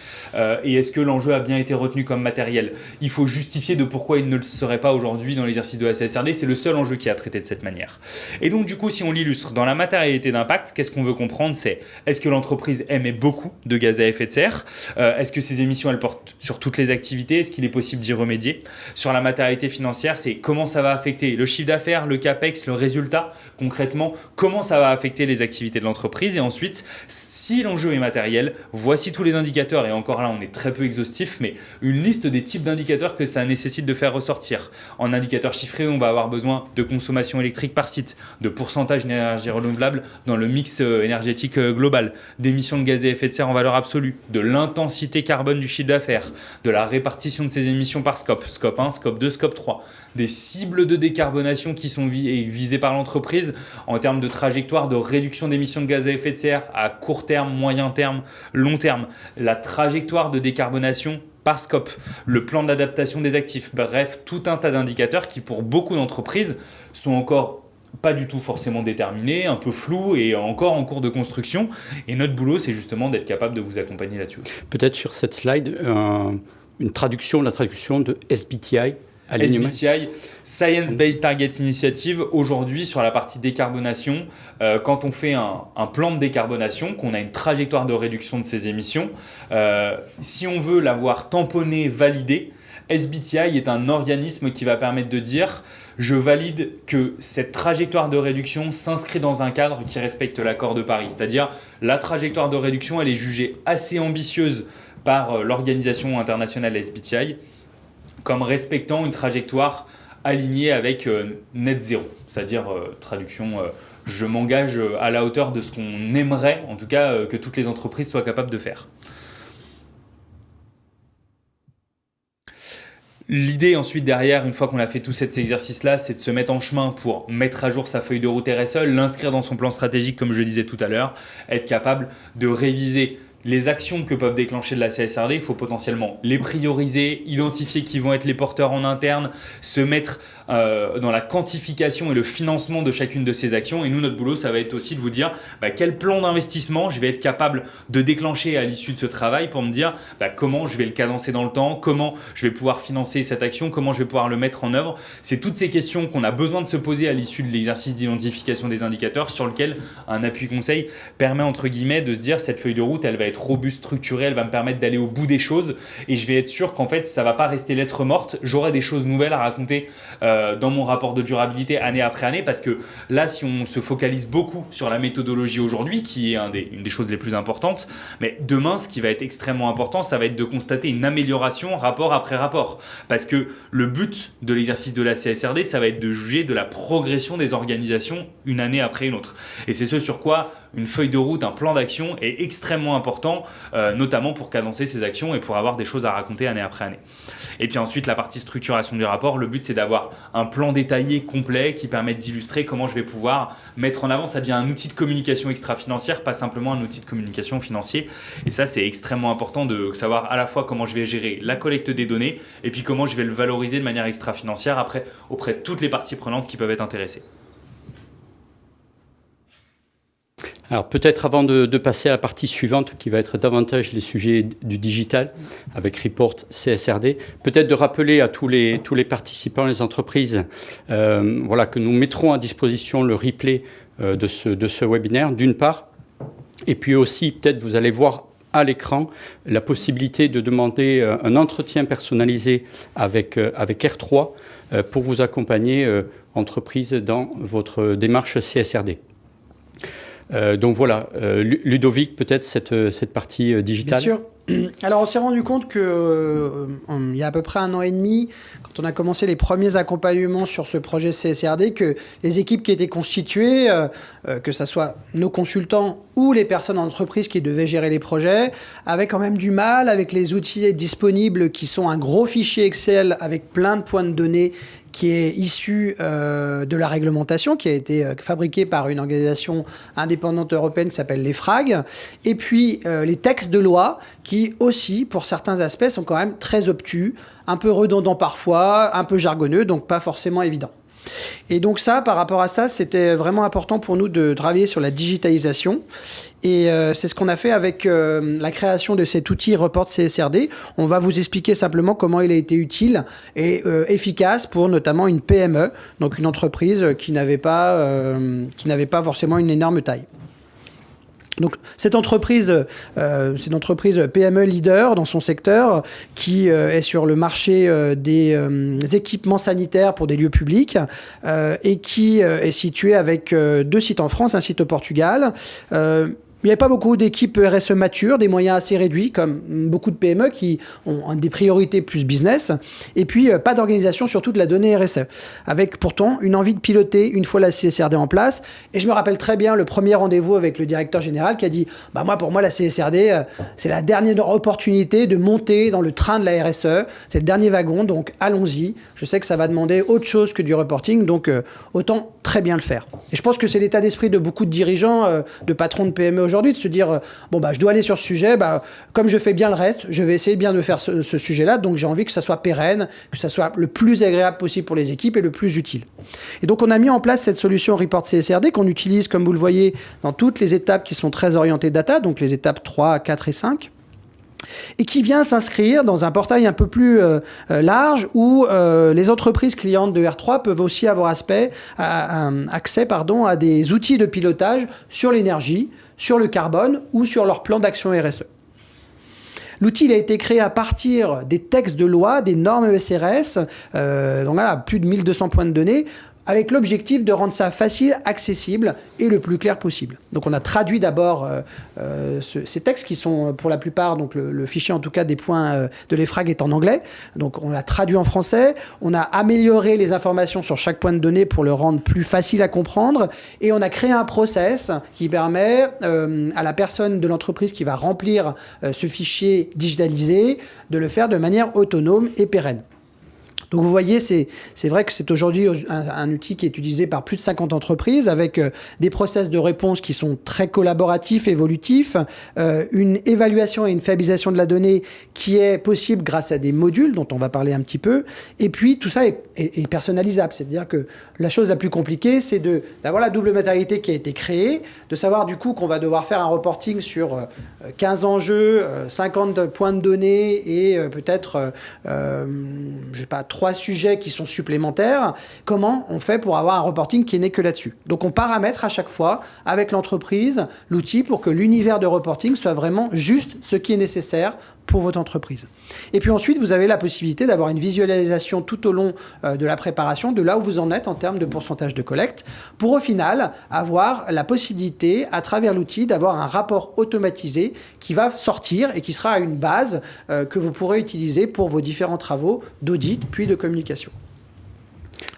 et est-ce que l'enjeu a bien été retenu comme matériel? Il faut justifier de pourquoi il ne le serait pas aujourd'hui dans l'exercice de la CSRD. C'est le seul enjeu qui a traité de cette manière. Et donc du coup, si on l'illustre dans la matérialité d'impact, qu'est-ce qu'on veut comprendre? C'est est-ce que l'entreprise émet beaucoup de gaz à effet de serre? Est-ce que ces émissions, elles portent sur toutes les activités? Est-ce qu'il est possible d'y remédier? Sur la matérialité financière, c'est comment ça va affecter le chiffre d'affaires, le CAPEX, le résultat, concrètement, comment ça va affecter les activités de l'entreprise. Et ensuite, si l'enjeu est matériel, voici tous les indicateurs, et encore là, on est très peu exhaustif, mais une liste des types d'indicateurs que ça nécessite de faire ressortir. En indicateurs chiffrés, on va avoir besoin de consommation électrique par site, de pourcentage d'énergie renouvelable dans le mix énergétique global, d'émissions de gaz à effet de serre en valeur absolue, de l'intensité carbone du chiffre d'affaires, de la répartition de ces émissions par scope, scope 1, scope 2, scope 3, des cibles de décarbonation qui sont visées par l'entreprise en termes de trajectoire de réduction d'émissions de gaz à effet de serre à court terme, moyen terme, long terme, la trajectoire de décarbonation par scope, le plan d'adaptation des actifs, bref, tout un tas d'indicateurs qui pour beaucoup d'entreprises sont encore pas du tout forcément déterminés, un peu flous et encore en cours de construction. Et notre boulot, c'est justement d'être capable de vous accompagner là-dessus. Peut-être sur cette slide, la traduction de SBTI. SBTI, Science Based Target Initiative, aujourd'hui sur la partie décarbonation, quand on fait un plan de décarbonation, qu'on a une trajectoire de réduction de ses émissions, si on veut l'avoir tamponné, validé, SBTI est un organisme qui va permettre de dire je valide que cette trajectoire de réduction s'inscrit dans un cadre qui respecte l'accord de Paris. C'est-à-dire la trajectoire de réduction, elle est jugée assez ambitieuse par l'organisation internationale SBTI comme respectant une trajectoire alignée avec net zéro. C'est-à-dire, traduction, je m'engage à la hauteur de ce qu'on aimerait, en tout cas, que toutes les entreprises soient capables de faire. L'idée ensuite derrière, une fois qu'on a fait tout cet exercice-là, c'est de se mettre en chemin pour mettre à jour sa feuille de route RSE, l'inscrire dans son plan stratégique comme je le disais tout à l'heure, être capable de réviser les actions que peuvent déclencher de la CSRD, il faut potentiellement les prioriser, identifier qui vont être les porteurs en interne, se mettre dans la quantification et le financement de chacune de ces actions. Et nous, notre boulot, ça va être aussi de vous dire quel plan d'investissement je vais être capable de déclencher à l'issue de ce travail pour me dire comment je vais le cadencer dans le temps, comment je vais pouvoir financer cette action, comment je vais pouvoir le mettre en œuvre. C'est toutes ces questions qu'on a besoin de se poser à l'issue de l'exercice d'identification des indicateurs sur lequel un appui conseil permet entre guillemets de se dire cette feuille de route, elle va être robuste, structurée, elle va me permettre d'aller au bout des choses et je vais être sûr qu'en fait, ça va pas rester lettre morte. J'aurai des choses nouvelles à raconter dans mon rapport de durabilité année après année parce que là, si on se focalise beaucoup sur la méthodologie aujourd'hui, qui est une des choses les plus importantes, mais demain, ce qui va être extrêmement important, ça va être de constater une amélioration rapport après rapport parce que le but de l'exercice de la CSRD, ça va être de juger de la progression des organisations une année après une autre. Et c'est ce sur quoi une feuille de route, un plan d'action est extrêmement important important, notamment pour cadencer ses actions et pour avoir des choses à raconter année après année. Et puis ensuite, la partie structuration du rapport, le but c'est d'avoir un plan détaillé, complet, qui permette d'illustrer comment je vais pouvoir mettre en avant. Ça devient un outil de communication extra-financière, pas simplement un outil de communication financier. Et ça, c'est extrêmement important de savoir à la fois comment je vais gérer la collecte des données et puis comment je vais le valoriser de manière extra-financière après auprès de toutes les parties prenantes qui peuvent être intéressées. Alors peut-être avant de passer à la partie suivante qui va être davantage les sujets du digital avec Report CSRD, peut-être de rappeler à tous les participants, les entreprises, voilà, que nous mettrons à disposition le replay de ce webinaire d'une part, et puis aussi peut-être vous allez voir à l'écran la possibilité de demander un entretien personnalisé avec R3 pour vous accompagner entreprise dans votre démarche CSRD. Donc voilà, Ludovic, peut-être cette partie digitale. Bien sûr. Alors on s'est rendu compte que il y a à peu près 1 an et demi, quand on a commencé les premiers accompagnements sur ce projet CSRD, que les équipes qui étaient constituées, que ce soit nos consultants ou les personnes en entreprise qui devaient gérer les projets, avaient quand même du mal avec les outils disponibles qui sont un gros fichier Excel avec plein de points de données qui est issu de la réglementation, qui a été fabriquée par une organisation indépendante européenne qui s'appelle l'EFRAG, et puis les textes de loi qui aussi, pour certains aspects, sont quand même très obtus, un peu redondants parfois, un peu jargonneux, donc pas forcément évidents. Et donc ça, par rapport à ça, c'était vraiment important pour nous de travailler sur la digitalisation. Et c'est ce qu'on a fait avec la création de cet outil Report CSRD. On va vous expliquer simplement comment il a été utile et efficace pour notamment une PME, donc une entreprise qui n'avait pas forcément une énorme taille. Donc, cette entreprise, c'est une entreprise PME leader dans son secteur qui est sur le marché des équipements sanitaires pour des lieux publics et qui est située avec 2 sites en France, un site au Portugal. Il n'y avait pas beaucoup d'équipes RSE matures, des moyens assez réduits, comme beaucoup de PME qui ont des priorités plus business, et puis pas d'organisation sur toute la donnée RSE, avec pourtant une envie de piloter une fois la CSRD en place. Et je me rappelle très bien le premier rendez-vous avec le directeur général qui a dit « pour moi, la CSRD, c'est la dernière opportunité de monter dans le train de la RSE, c'est le dernier wagon, donc allons-y. Je sais que ça va demander autre chose que du reporting, donc autant très bien le faire. » Et je pense que c'est l'état d'esprit de beaucoup de dirigeants, de patrons de PME aujourd'hui, de se dire je dois aller sur ce sujet, comme je fais bien le reste, je vais essayer bien de faire ce sujet-là, donc j'ai envie que ça soit pérenne, que ça soit le plus agréable possible pour les équipes et le plus utile. Et donc on a mis en place cette solution Report CSRD qu'on utilise, comme vous le voyez, dans toutes les étapes qui sont très orientées data, donc les étapes 3, 4 et 5. Et qui vient s'inscrire dans un portail un peu plus large où les entreprises clientes de R3 peuvent aussi avoir accès à des outils de pilotage sur l'énergie, sur le carbone ou sur leur plan d'action RSE. L'outil il a été créé à partir des textes de loi, des normes ESRS, donc là, plus de 1200 points de données, avec l'objectif de rendre ça facile, accessible et le plus clair possible. Donc on a traduit d'abord ces textes qui sont pour la plupart, donc le fichier en tout cas des points de l'EFRAG est en anglais, donc on l'a traduit en français, on a amélioré les informations sur chaque point de données pour le rendre plus facile à comprendre et on a créé un process qui permet à la personne de l'entreprise qui va remplir ce fichier digitalisé de le faire de manière autonome et pérenne. Donc vous voyez, c'est vrai que c'est aujourd'hui un outil qui est utilisé par plus de 50 entreprises avec des process de réponse qui sont très collaboratifs, évolutifs, une évaluation et une fiabilisation de la donnée qui est possible grâce à des modules dont on va parler un petit peu. Et puis tout ça est personnalisable, c'est-à-dire que la chose la plus compliquée, c'est d'avoir la double matérialité qui a été créée, de savoir du coup qu'on va devoir faire un reporting sur 15 enjeux, 50 points de données et peut-être, je sais pas, 3 sujets qui sont supplémentaires. Comment on fait pour avoir un reporting qui n'est que là-dessus? Donc on paramètre à chaque fois avec l'entreprise l'outil pour que l'univers de reporting soit vraiment juste ce qui est nécessaire pour votre entreprise. Et puis ensuite, vous avez la possibilité d'avoir une visualisation tout au long de la préparation de là où vous en êtes en termes de pourcentage de collecte pour au final avoir la possibilité à travers l'outil d'avoir un rapport automatisé qui va sortir et qui sera une base que vous pourrez utiliser pour vos différents travaux d'audit puis de communication.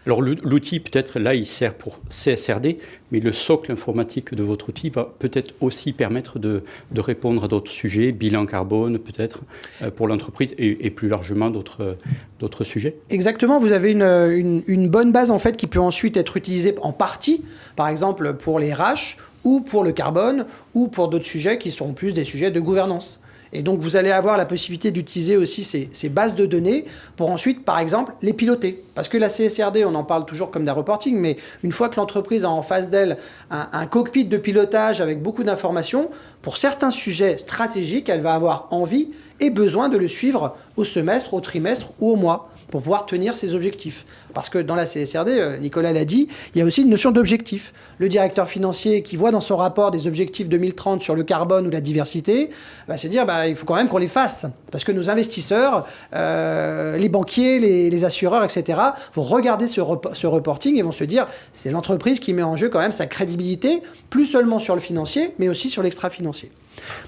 Alors l'outil, peut-être, là, il sert pour CSRD, mais le socle informatique de votre outil va peut-être aussi permettre de répondre à d'autres sujets, bilan carbone, peut-être, pour l'entreprise, et plus largement d'autres sujets. Exactement, vous avez une bonne base, en fait, qui peut ensuite être utilisée en partie, par exemple pour les RH, ou pour le carbone, ou pour d'autres sujets qui sont plus des sujets de gouvernance. Et donc, vous allez avoir la possibilité d'utiliser aussi ces bases de données pour ensuite, par exemple, les piloter. Parce que la CSRD, on en parle toujours comme d'un reporting, mais une fois que l'entreprise a en face d'elle un cockpit de pilotage avec beaucoup d'informations, pour certains sujets stratégiques, elle va avoir envie et besoin de le suivre au semestre, au trimestre ou au mois, pour pouvoir tenir ses objectifs. Parce que dans la CSRD, Nicolas l'a dit, il y a aussi une notion d'objectif. Le directeur financier qui voit dans son rapport des objectifs 2030 sur le carbone ou la diversité, va se dire il faut quand même qu'on les fasse. Parce que nos investisseurs, les banquiers, les assureurs, etc., vont regarder ce reporting et vont se dire c'est l'entreprise qui met en jeu quand même sa crédibilité, plus seulement sur le financier, mais aussi sur l'extra-financier.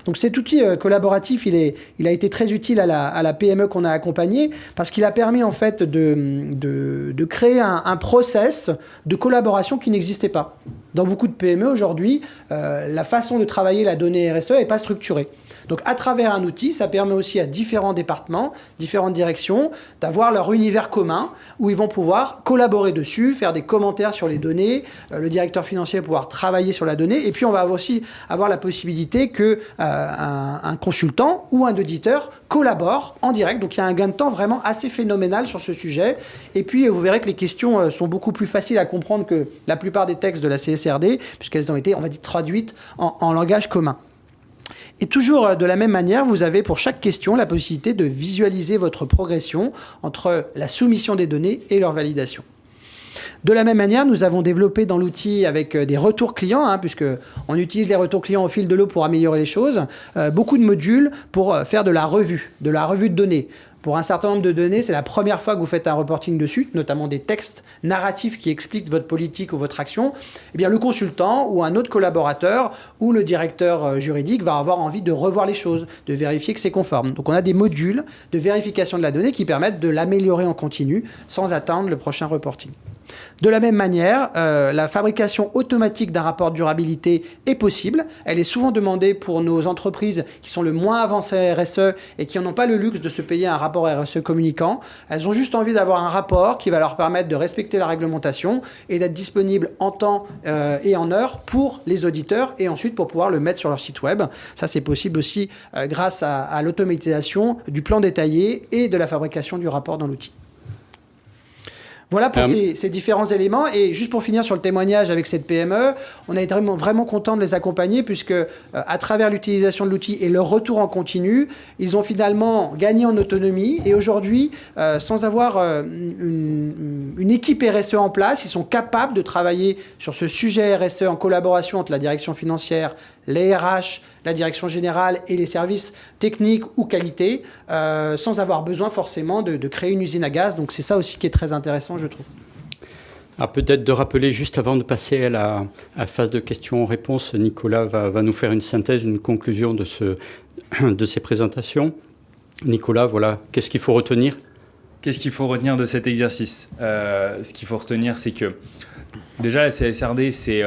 Donc cet outil collaboratif, il a été très utile à la PME qu'on a accompagnée parce qu'il a permis en fait de créer un process de collaboration qui n'existait pas. Dans beaucoup de PME aujourd'hui, la façon de travailler la donnée RSE n'est pas structurée. Donc à travers un outil, ça permet aussi à différents départements, différentes directions, d'avoir leur univers commun où ils vont pouvoir collaborer dessus, faire des commentaires sur les données, le directeur financier va pouvoir travailler sur la donnée, et puis on va aussi avoir la possibilité que un consultant ou un auditeur collabore en direct. Donc il y a un gain de temps vraiment assez phénoménal sur ce sujet. Et puis vous verrez que les questions sont beaucoup plus faciles à comprendre que la plupart des textes de la CSRD, puisqu'elles ont été, on va dire, traduites en langage commun. Et toujours de la même manière, vous avez pour chaque question la possibilité de visualiser votre progression entre la soumission des données et leur validation. De la même manière, nous avons développé dans l'outil avec des retours clients, puisqu'on utilise les retours clients au fil de l'eau pour améliorer les choses, beaucoup de modules pour faire de la revue de données. Pour un certain nombre de données, c'est la première fois que vous faites un reporting dessus, notamment des textes narratifs qui expliquent votre politique ou votre action. Eh bien, le consultant ou un autre collaborateur ou le directeur juridique va avoir envie de revoir les choses, de vérifier que c'est conforme. Donc, on a des modules de vérification de la donnée qui permettent de l'améliorer en continu sans attendre le prochain reporting. De la même manière, la fabrication automatique d'un rapport de durabilité est possible. Elle est souvent demandée pour nos entreprises qui sont le moins avancées RSE et qui n'ont pas le luxe de se payer un rapport RSE communicant. Elles ont juste envie d'avoir un rapport qui va leur permettre de respecter la réglementation et d'être disponible en temps et en heure pour les auditeurs et ensuite pour pouvoir le mettre sur leur site web. Ça, c'est possible aussi grâce à l'automatisation du plan détaillé et de la fabrication du rapport dans l'outil. Voilà pour ces différents éléments. Et juste pour finir sur le témoignage avec cette PME, on a été vraiment content de les accompagner puisque à travers l'utilisation de l'outil et leur retour en continu, ils ont finalement gagné en autonomie. Et aujourd'hui, sans avoir une équipe RSE en place, ils sont capables de travailler sur ce sujet RSE en collaboration entre la direction financière, les RH, la direction générale et les services techniques ou qualité, sans avoir besoin forcément de créer une usine à gaz. Donc c'est ça aussi qui est très intéressant, je trouve. Alors peut-être de rappeler, juste avant de passer à la phase de questions-réponses, Nicolas va nous faire une synthèse, une conclusion de ces présentations. Nicolas, voilà, qu'est-ce qu'il faut retenir ? Qu'est-ce qu'il faut retenir de cet exercice ? Ce qu'il faut retenir, c'est que déjà la CSRD, c'est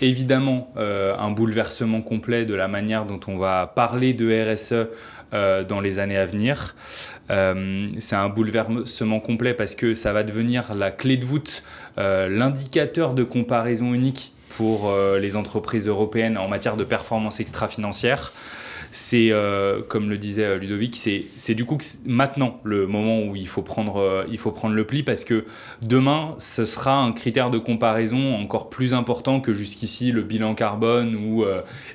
évidemment un bouleversement complet de la manière dont on va parler de RSE dans les années à venir. C'est un bouleversement complet parce que ça va devenir la clé de voûte, l'indicateur de comparaison unique pour les entreprises européennes en matière de performance extra-financière. C'est, comme le disait Ludovic, c'est du coup maintenant le moment où il faut prendre le pli parce que demain, ce sera un critère de comparaison encore plus important que jusqu'ici le bilan carbone ou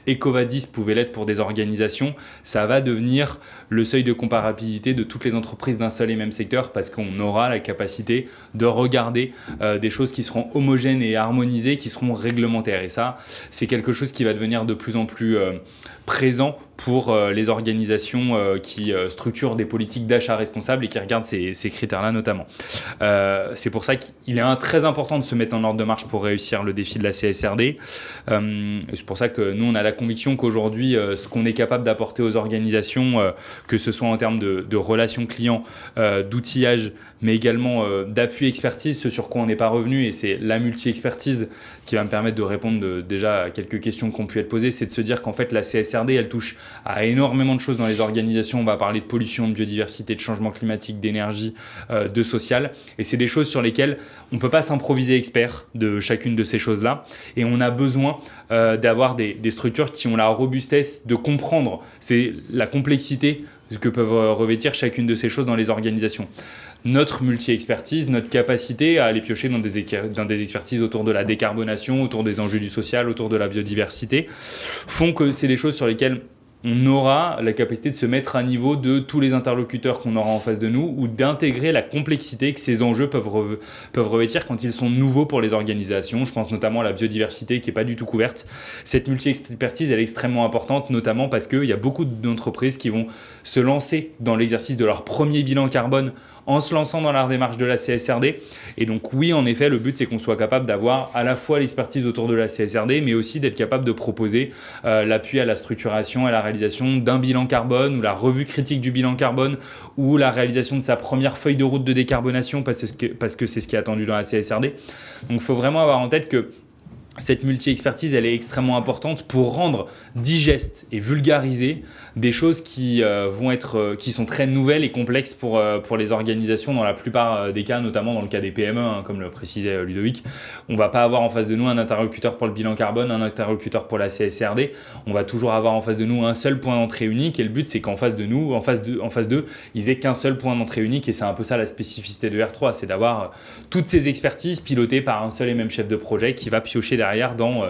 EcoVadis pouvait l'être pour des organisations. Ça va devenir le seuil de comparabilité de toutes les entreprises d'un seul et même secteur parce qu'on aura la capacité de regarder des choses qui seront homogènes et harmonisées, qui seront réglementaires. Et ça, c'est quelque chose qui va devenir de plus en plus présent pour pour les organisations qui structurent des politiques d'achat responsables et qui regardent ces critères-là notamment. C'est pour ça qu'il est très important de se mettre en ordre de marche pour réussir le défi de la CSRD. C'est pour ça que nous, on a la conviction qu'aujourd'hui, ce qu'on est capable d'apporter aux organisations, que ce soit en termes de relations clients, d'outillage, mais également d'appui expertise, ce sur quoi on n'est pas revenu, et c'est la multi-expertise qui va me permettre de répondre déjà à quelques questions qui ont pu être posées, c'est de se dire qu'en fait la CSRD, elle touche à énormément de choses dans les organisations. On va parler de pollution, de biodiversité, de changement climatique, d'énergie, de social, et c'est des choses sur lesquelles on ne peut pas s'improviser expert de chacune de ces choses-là, et on a besoin d'avoir des structures qui ont la robustesse de comprendre la complexité que peuvent revêtir chacune de ces choses dans les organisations. Notre multi-expertise, notre capacité à aller piocher dans des expertises autour de la décarbonation, autour des enjeux du social, autour de la biodiversité, font que c'est des choses sur lesquelles on aura la capacité de se mettre à niveau de tous les interlocuteurs qu'on aura en face de nous, ou d'intégrer la complexité que ces enjeux peuvent revêtir quand ils sont nouveaux pour les organisations. Je pense notamment à la biodiversité qui n'est pas du tout couverte. Cette multi-expertise, elle est extrêmement importante, notamment parce qu'il y a beaucoup d'entreprises qui vont se lancer dans l'exercice de leur premier bilan carbone en se lançant dans la démarche de la CSRD. Et donc oui, en effet, le but, c'est qu'on soit capable d'avoir à la fois l'expertise autour de la CSRD, mais aussi d'être capable de proposer l'appui à la structuration, à la réalisation d'un bilan carbone, ou la revue critique du bilan carbone, ou la réalisation de sa première feuille de route de décarbonation, parce que c'est ce qui est attendu dans la CSRD. Donc il faut vraiment avoir en tête que cette multi-expertise, elle est extrêmement importante pour rendre digeste et vulgariser des choses qui sont très nouvelles et complexes pour les organisations dans la plupart des cas, notamment dans le cas des PME, comme le précisait Ludovic. On ne va pas avoir en face de nous un interlocuteur pour le bilan carbone, un interlocuteur pour la CSRD. On va toujours avoir en face de nous un seul point d'entrée unique, et le but, c'est qu'en face d'eux, ils aient qu'un seul point d'entrée unique, et c'est un peu ça la spécificité de R3, c'est d'avoir toutes ces expertises pilotées par un seul et même chef de projet qui va piocher derrière dans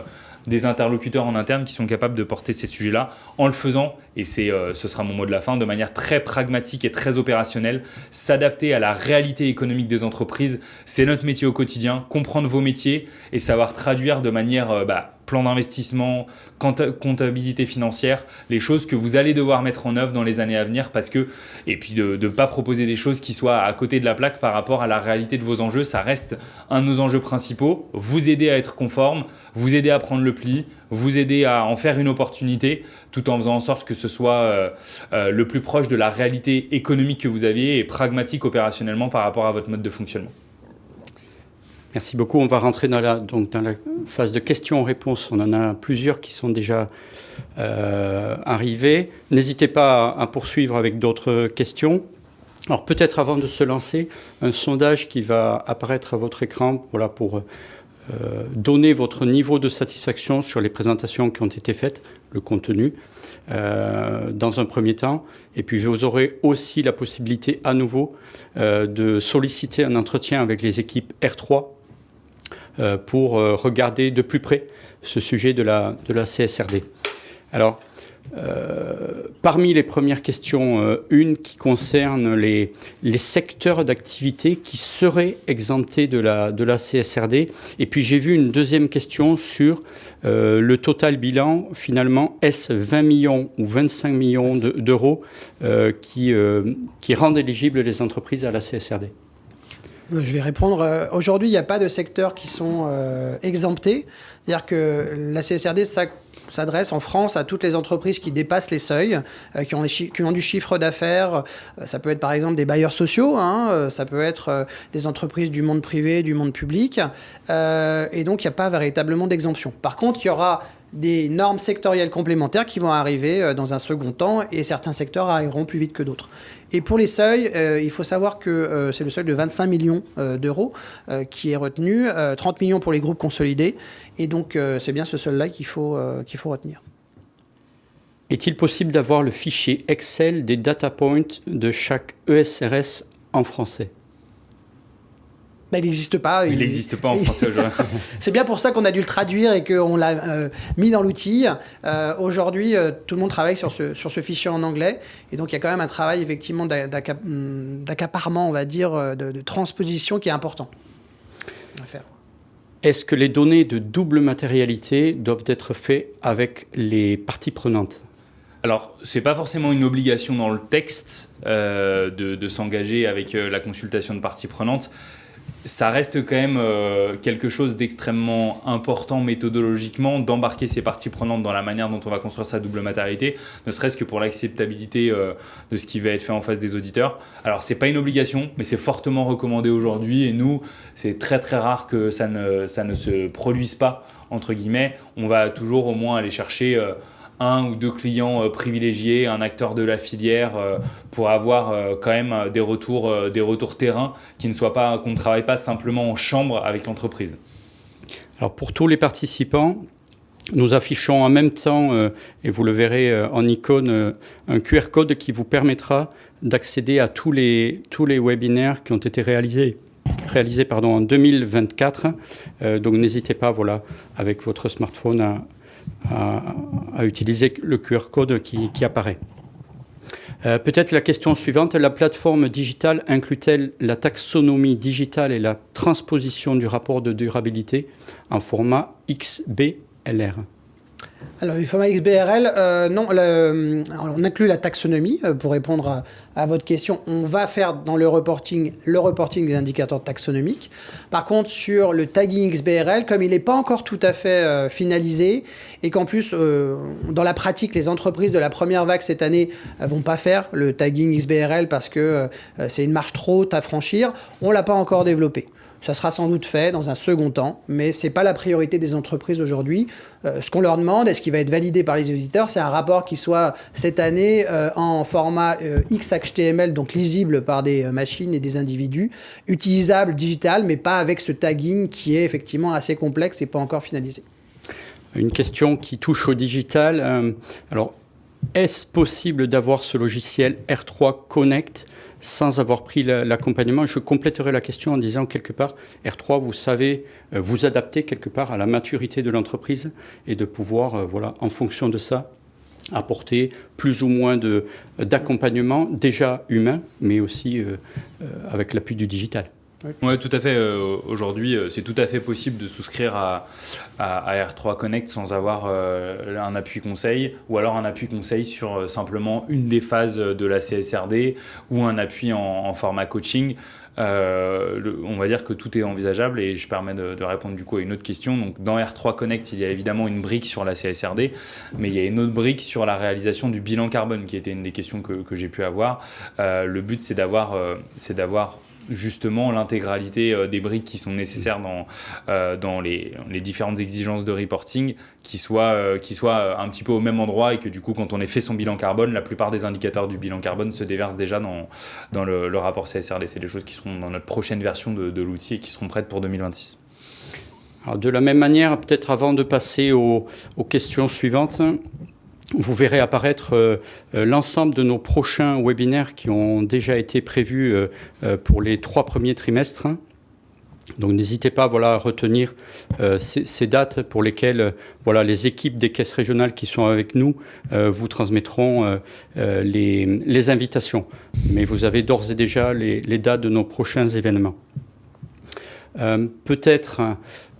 des interlocuteurs en interne qui sont capables de porter ces sujets-là en le faisant, et ce sera mon mot de la fin, de manière très pragmatique et très opérationnelle. S'adapter à la réalité économique des entreprises, c'est notre métier au quotidien. Comprendre vos métiers et savoir traduire de manière plan d'investissement, comptabilité financière, les choses que vous allez devoir mettre en œuvre dans les années à venir, et puis de ne pas proposer des choses qui soient à côté de la plaque par rapport à la réalité de vos enjeux. Ça reste un de nos enjeux principaux, vous aider à être conforme, vous aider à prendre le pli, vous aider à en faire une opportunité, tout en faisant en sorte que ce soit le plus proche de la réalité économique que vous aviez et pragmatique opérationnellement par rapport à votre mode de fonctionnement. Merci beaucoup. On va rentrer dans la phase de questions-réponses. On en a plusieurs qui sont déjà arrivées. N'hésitez pas à poursuivre avec d'autres questions. Alors peut-être avant de se lancer, un sondage qui va apparaître à votre écran pour donner votre niveau de satisfaction sur les présentations qui ont été faites, le contenu, dans un premier temps. Et puis vous aurez aussi la possibilité à nouveau de solliciter un entretien avec les équipes R3 pour regarder de plus près ce sujet de la CSRD. Alors, parmi les premières questions, une qui concerne les secteurs d'activité qui seraient exemptés de la CSRD. Et puis j'ai vu une deuxième question sur le total bilan, finalement, est-ce 20 millions ou 25 millions d'euros qui rendent éligibles les entreprises à la CSRD? Je vais répondre. Aujourd'hui, il n'y a pas de secteurs qui sont exemptés. C'est-à-dire que la CSRD s'adresse en France à toutes les entreprises qui dépassent les seuils, qui ont du chiffre d'affaires. Ça peut être par exemple des bailleurs sociaux, ça peut être des entreprises du monde privé, du monde public. Et donc, il n'y a pas véritablement d'exemption. Par contre, il y aura des normes sectorielles complémentaires qui vont arriver dans un second temps, et certains secteurs arriveront plus vite que d'autres. Et pour les seuils, il faut savoir que c'est le seuil de 25 millions d'euros qui est retenu, 30 millions pour les groupes consolidés, et donc c'est bien ce seuil-là qu'il faut retenir. Est-il possible d'avoir le fichier Excel des data points de chaque ESRS en français ? Il n'existe pas. Il n'existe pas en français aujourd'hui. C'est bien pour ça qu'on a dû le traduire et qu'on l'a mis dans l'outil. Aujourd'hui, tout le monde travaille sur ce fichier en anglais. Et donc, il y a quand même un travail, effectivement, d'accaparement, on va dire, de transposition qui est important à faire. Est-ce que les données de double matérialité doivent être faites avec les parties prenantes ? Alors, c'est pas forcément une obligation dans le texte de s'engager avec la consultation de parties prenantes. Ça reste quand même quelque chose d'extrêmement important méthodologiquement d'embarquer ces parties prenantes dans la manière dont on va construire sa double matérialité, ne serait-ce que pour l'acceptabilité de ce qui va être fait en face des auditeurs. Alors, c'est pas une obligation, mais c'est fortement recommandé aujourd'hui. Et nous, c'est très très rare que ça ne se produise pas, entre guillemets. On va toujours au moins aller chercher un ou deux clients privilégiés, un acteur de la filière pour avoir quand même des retours terrain qu'on ne travaille pas simplement en chambre avec l'entreprise. Alors pour tous les participants, nous affichons en même temps, et vous le verrez en icône, un QR code qui vous permettra d'accéder à tous les webinaires qui ont été réalisés en 2024. Donc n'hésitez pas, avec votre smartphone à utiliser le QR code qui apparaît. Peut-être la question suivante, la plateforme digitale inclut-elle la taxonomie digitale et la transposition du rapport de durabilité en format XBRL? Alors, le format XBRL, non, on inclut la taxonomie pour répondre à votre question. On va faire dans le reporting des indicateurs taxonomiques. Par contre, sur le tagging XBRL, comme il n'est pas encore tout à fait finalisé et qu'en plus, dans la pratique, les entreprises de la première vague cette année vont pas faire le tagging XBRL parce que c'est une marche trop haute à franchir, on ne l'a pas encore développé. Ça sera sans doute fait dans un second temps, mais ce n'est pas la priorité des entreprises aujourd'hui. Ce qu'on leur demande, et ce qui va être validé par les auditeurs, c'est un rapport qui soit cette année en format XHTML, donc lisible par des machines et des individus, utilisable digital, mais pas avec ce tagging qui est effectivement assez complexe et pas encore finalisé. Une question qui touche au digital. Alors, est-ce possible d'avoir ce logiciel R3 Connect sans avoir pris l'accompagnement? Je compléterai la question en disant quelque part, R3, vous savez vous adapter quelque part à la maturité de l'entreprise et de pouvoir, en fonction de ça, apporter plus ou moins d'accompagnement déjà humain, mais aussi avec l'appui du digital. Oui, tout à fait. Aujourd'hui, c'est tout à fait possible de souscrire à R3 Connect sans avoir un appui conseil ou alors un appui conseil sur simplement une des phases de la CSRD ou un appui en format coaching. On va dire que tout est envisageable et je permets de répondre du coup à une autre question. Donc, dans R3 Connect, il y a évidemment une brique sur la CSRD, mais il y a une autre brique sur la réalisation du bilan carbone qui était une des questions que j'ai pu avoir. Le but, c'est d'avoir justement l'intégralité des briques qui sont nécessaires dans les différentes exigences de reporting qui soient un petit peu au même endroit et que du coup quand on ait fait son bilan carbone, la plupart des indicateurs du bilan carbone se déversent déjà dans le rapport CSRD. C'est des choses qui seront dans notre prochaine version de l'outil et qui seront prêtes pour 2026. Alors de la même manière, peut-être avant de passer aux questions suivantes, vous verrez apparaître l'ensemble de nos prochains webinaires qui ont déjà été prévus pour les 3 premiers trimestres. Donc n'hésitez pas à retenir ces dates pour lesquelles les équipes des caisses régionales qui sont avec nous vous transmettront les invitations. Mais vous avez d'ores et déjà les dates de nos prochains événements. Peut-être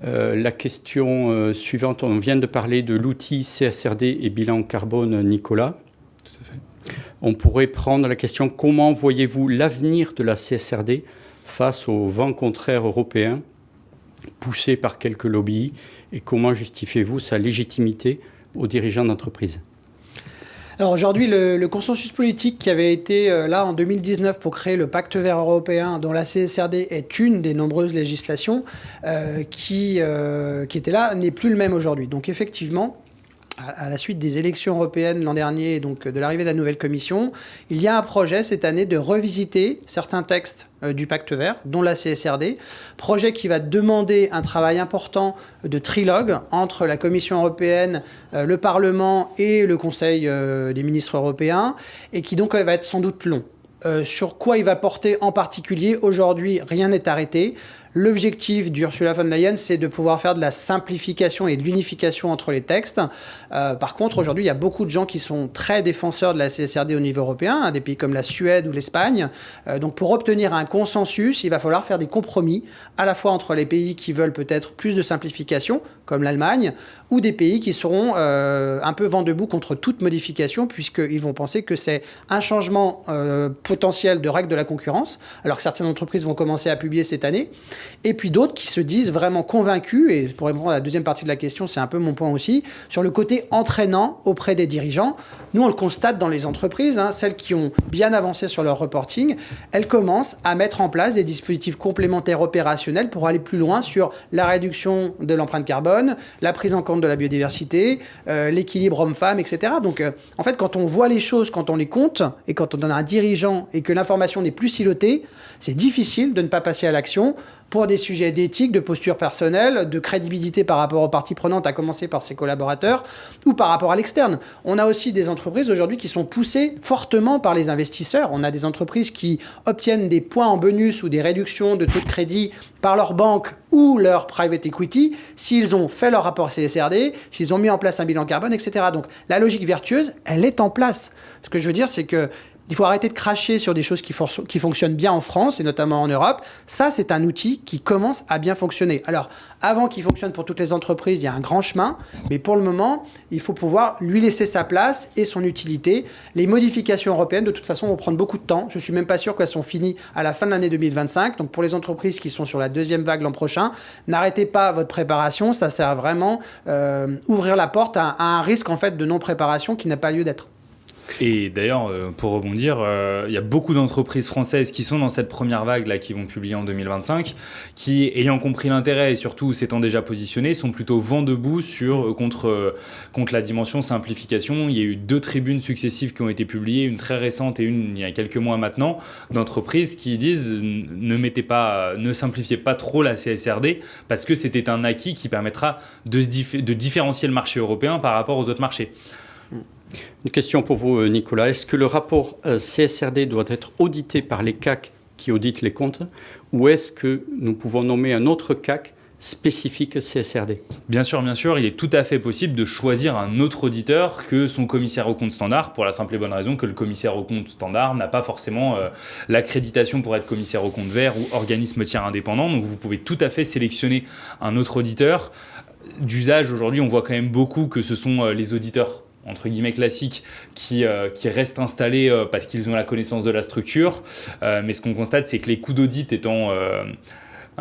la question suivante, on vient de parler de l'outil CSRD et bilan carbone, Nicolas. Tout à fait. On pourrait prendre la question, comment voyez-vous l'avenir de la CSRD face aux vents contraires européens poussés par quelques lobbies et comment justifiez-vous sa légitimité aux dirigeants d'entreprise? Alors aujourd'hui, le consensus politique qui avait été là en 2019 pour créer le pacte vert européen, dont la CSRD est une des nombreuses législations qui était là, n'est plus le même aujourd'hui. Donc effectivement, à la suite des élections européennes l'an dernier et donc de l'arrivée de la nouvelle commission, il y a un projet cette année de revisiter certains textes du pacte vert, dont la CSRD, projet qui va demander un travail important de trilogue entre la Commission européenne, le Parlement et le Conseil des ministres européens, et qui donc va être sans doute long. Sur quoi il va porter en particulier, aujourd'hui, rien n'est arrêté. L'objectif d'Ursula von der Leyen, c'est de pouvoir faire de la simplification et de l'unification entre les textes. Par contre, aujourd'hui, il y a beaucoup de gens qui sont très défenseurs de la CSRD au niveau européen, des pays comme la Suède ou l'Espagne. Donc pour obtenir un consensus, il va falloir faire des compromis, à la fois entre les pays qui veulent peut-être plus de simplification, comme l'Allemagne, ou des pays qui seront un peu vent debout contre toute modification, puisqu'ils vont penser que c'est un changement potentiel de règles de la concurrence, alors que certaines entreprises vont commencer à publier cette année, et puis d'autres qui se disent vraiment convaincus, et pour répondre à la deuxième partie de la question, c'est un peu mon point aussi, sur le côté entraînant auprès des dirigeants. Nous, on le constate dans les entreprises, celles qui ont bien avancé sur leur reporting, elles commencent à mettre en place des dispositifs complémentaires opérationnels pour aller plus loin sur la réduction de l'empreinte carbone, la prise en compte de la biodiversité, l'équilibre homme-femme, etc. Donc, en fait, quand on voit les choses, quand on les compte, et quand on a un dirigeant et que l'information n'est plus silotée, c'est difficile de ne pas passer à l'action pour des sujets d'éthique, de posture personnelle, de crédibilité par rapport aux parties prenantes, à commencer par ses collaborateurs, ou par rapport à l'externe. On a aussi des entreprises aujourd'hui qui sont poussées fortement par les investisseurs. On a des entreprises qui obtiennent des points en bonus ou des réductions de taux de crédit par leur banque ou leur private equity s'ils ont fait leur rapport CSRD, s'ils ont mis en place un bilan carbone, etc. Donc la logique vertueuse, elle est en place. Ce que je veux dire, c'est que il faut arrêter de cracher sur des choses qui fonctionnent bien en France et notamment en Europe. Ça, c'est un outil qui commence à bien fonctionner. Alors, avant qu'il fonctionne pour toutes les entreprises, il y a un grand chemin. Mais pour le moment, il faut pouvoir lui laisser sa place et son utilité. Les modifications européennes, de toute façon, vont prendre beaucoup de temps. Je ne suis même pas sûr qu'elles sont finies à la fin de l'année 2025. Donc, pour les entreprises qui sont sur la deuxième vague l'an prochain, n'arrêtez pas votre préparation. Ça sert à vraiment ouvrir la porte à un risque en fait, de non-préparation qui n'a pas lieu d'être. Et d'ailleurs, pour rebondir, il y a beaucoup d'entreprises françaises qui sont dans cette première vague là, qui vont publier en 2025, qui, ayant compris l'intérêt et surtout s'étant déjà positionnées, sont plutôt vent debout contre la dimension simplification. Il y a eu 2 tribunes successives qui ont été publiées, une très récente et une il y a quelques mois maintenant, d'entreprises qui disent ne simplifiez pas trop la CSRD parce que c'était un acquis qui permettra de différencier le marché européen par rapport aux autres marchés. Une question pour vous, Nicolas. Est-ce que le rapport CSRD doit être audité par les CAC qui auditent les comptes ou est-ce que nous pouvons nommer un autre CAC spécifique CSRD? Bien sûr, il est tout à fait possible de choisir un autre auditeur que son commissaire aux comptes standard pour la simple et bonne raison que le commissaire aux comptes standard n'a pas forcément l'accréditation pour être commissaire aux comptes verts ou organisme tiers indépendant. Donc vous pouvez tout à fait sélectionner un autre auditeur. D'usage, aujourd'hui, on voit quand même beaucoup que ce sont les auditeurs entre guillemets classiques qui restent installés parce qu'ils ont la connaissance de la structure. Mais ce qu'on constate, c'est que les coûts d'audit étant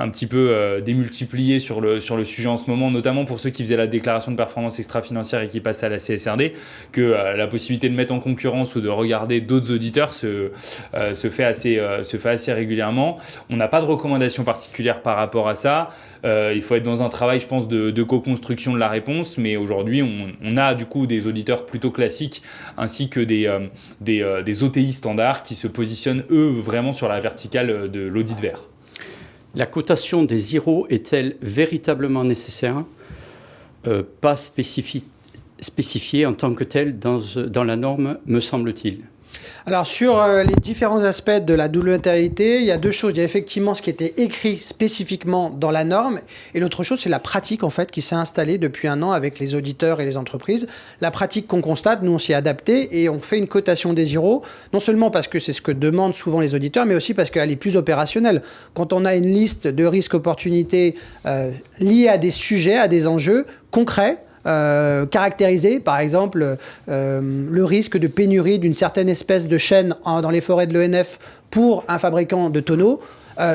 un petit peu démultipliés sur le sujet en ce moment, notamment pour ceux qui faisaient la déclaration de performance extra-financière et qui passaient à la CSRD, que la possibilité de mettre en concurrence ou de regarder d'autres auditeurs se fait assez régulièrement. On n'a pas de recommandation particulière par rapport à ça. Il faut être dans un travail, je pense, de co-construction de la réponse, mais aujourd'hui, on a du coup des auditeurs plutôt classiques ainsi que des OTI standards qui se positionnent, eux, vraiment sur la verticale de l'audit vert. La cotation des IRO est-elle véritablement nécessaire? Pas spécifiée en tant que telle dans la norme, me semble-t-il. Alors sur les différents aspects de la double matérialité, il y a 2 choses. Il y a effectivement ce qui était écrit spécifiquement dans la norme et l'autre chose c'est la pratique en fait qui s'est installée depuis 1 an avec les auditeurs et les entreprises. La pratique qu'on constate, nous on s'y est adapté et on fait une cotation des IRO, non seulement parce que c'est ce que demandent souvent les auditeurs, mais aussi parce qu'elle est plus opérationnelle. Quand on a une liste de risques opportunités liés à des sujets, à des enjeux concrets, caractériser, par exemple, le risque de pénurie d'une certaine espèce de chêne dans les forêts de l'ENF pour un fabricant de tonneaux,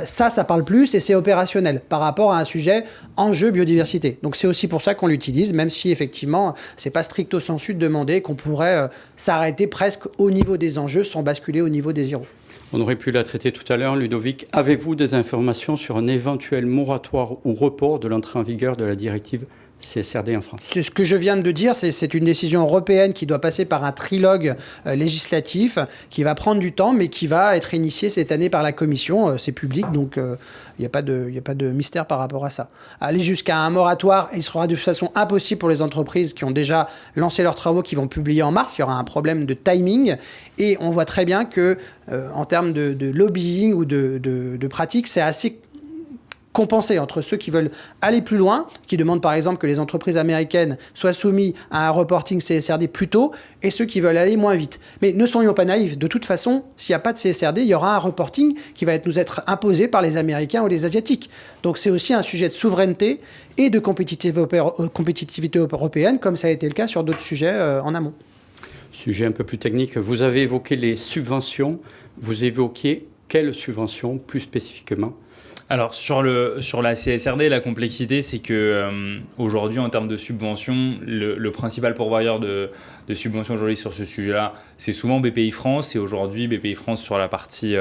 ça parle plus et c'est opérationnel par rapport à un sujet enjeu biodiversité. Donc c'est aussi pour ça qu'on l'utilise, même si effectivement, c'est pas stricto sensu de demander qu'on pourrait s'arrêter presque au niveau des enjeux sans basculer au niveau des IRO. On aurait pu la traiter tout à l'heure, Ludovic. Avez-vous des informations sur un éventuel moratoire ou report de l'entrée en vigueur de la directive CSRD en France? C'est ce que je viens de dire, c'est une décision européenne qui doit passer par un trilogue législatif qui va prendre du temps, mais qui va être initié cette année par la Commission. C'est public, donc il n'y a pas de mystère par rapport à ça. Aller jusqu'à un moratoire, il sera de toute façon impossible pour les entreprises qui ont déjà lancé leurs travaux, qui vont publier en mars. Il y aura un problème de timing, et on voit très bien que en termes de lobbying ou de pratique, c'est assez compenser entre ceux qui veulent aller plus loin, qui demandent par exemple que les entreprises américaines soient soumises à un reporting CSRD plus tôt, et ceux qui veulent aller moins vite. Mais ne soyons pas naïfs, de toute façon, s'il n'y a pas de CSRD, il y aura un reporting qui va nous être imposé par les Américains ou les Asiatiques. Donc c'est aussi un sujet de souveraineté et de compétitivité européenne, comme ça a été le cas sur d'autres sujets en amont. Sujet un peu plus technique, vous avez évoqué les subventions, vous évoquiez quelles subventions plus spécifiquement ? Alors sur la CSRD, la complexité, c'est que aujourd'hui, en termes de subventions, le principal pourvoyeur de subventions aujourd'hui sur ce sujet-là, c'est souvent BPI France. Et aujourd'hui, BPI France sur la partie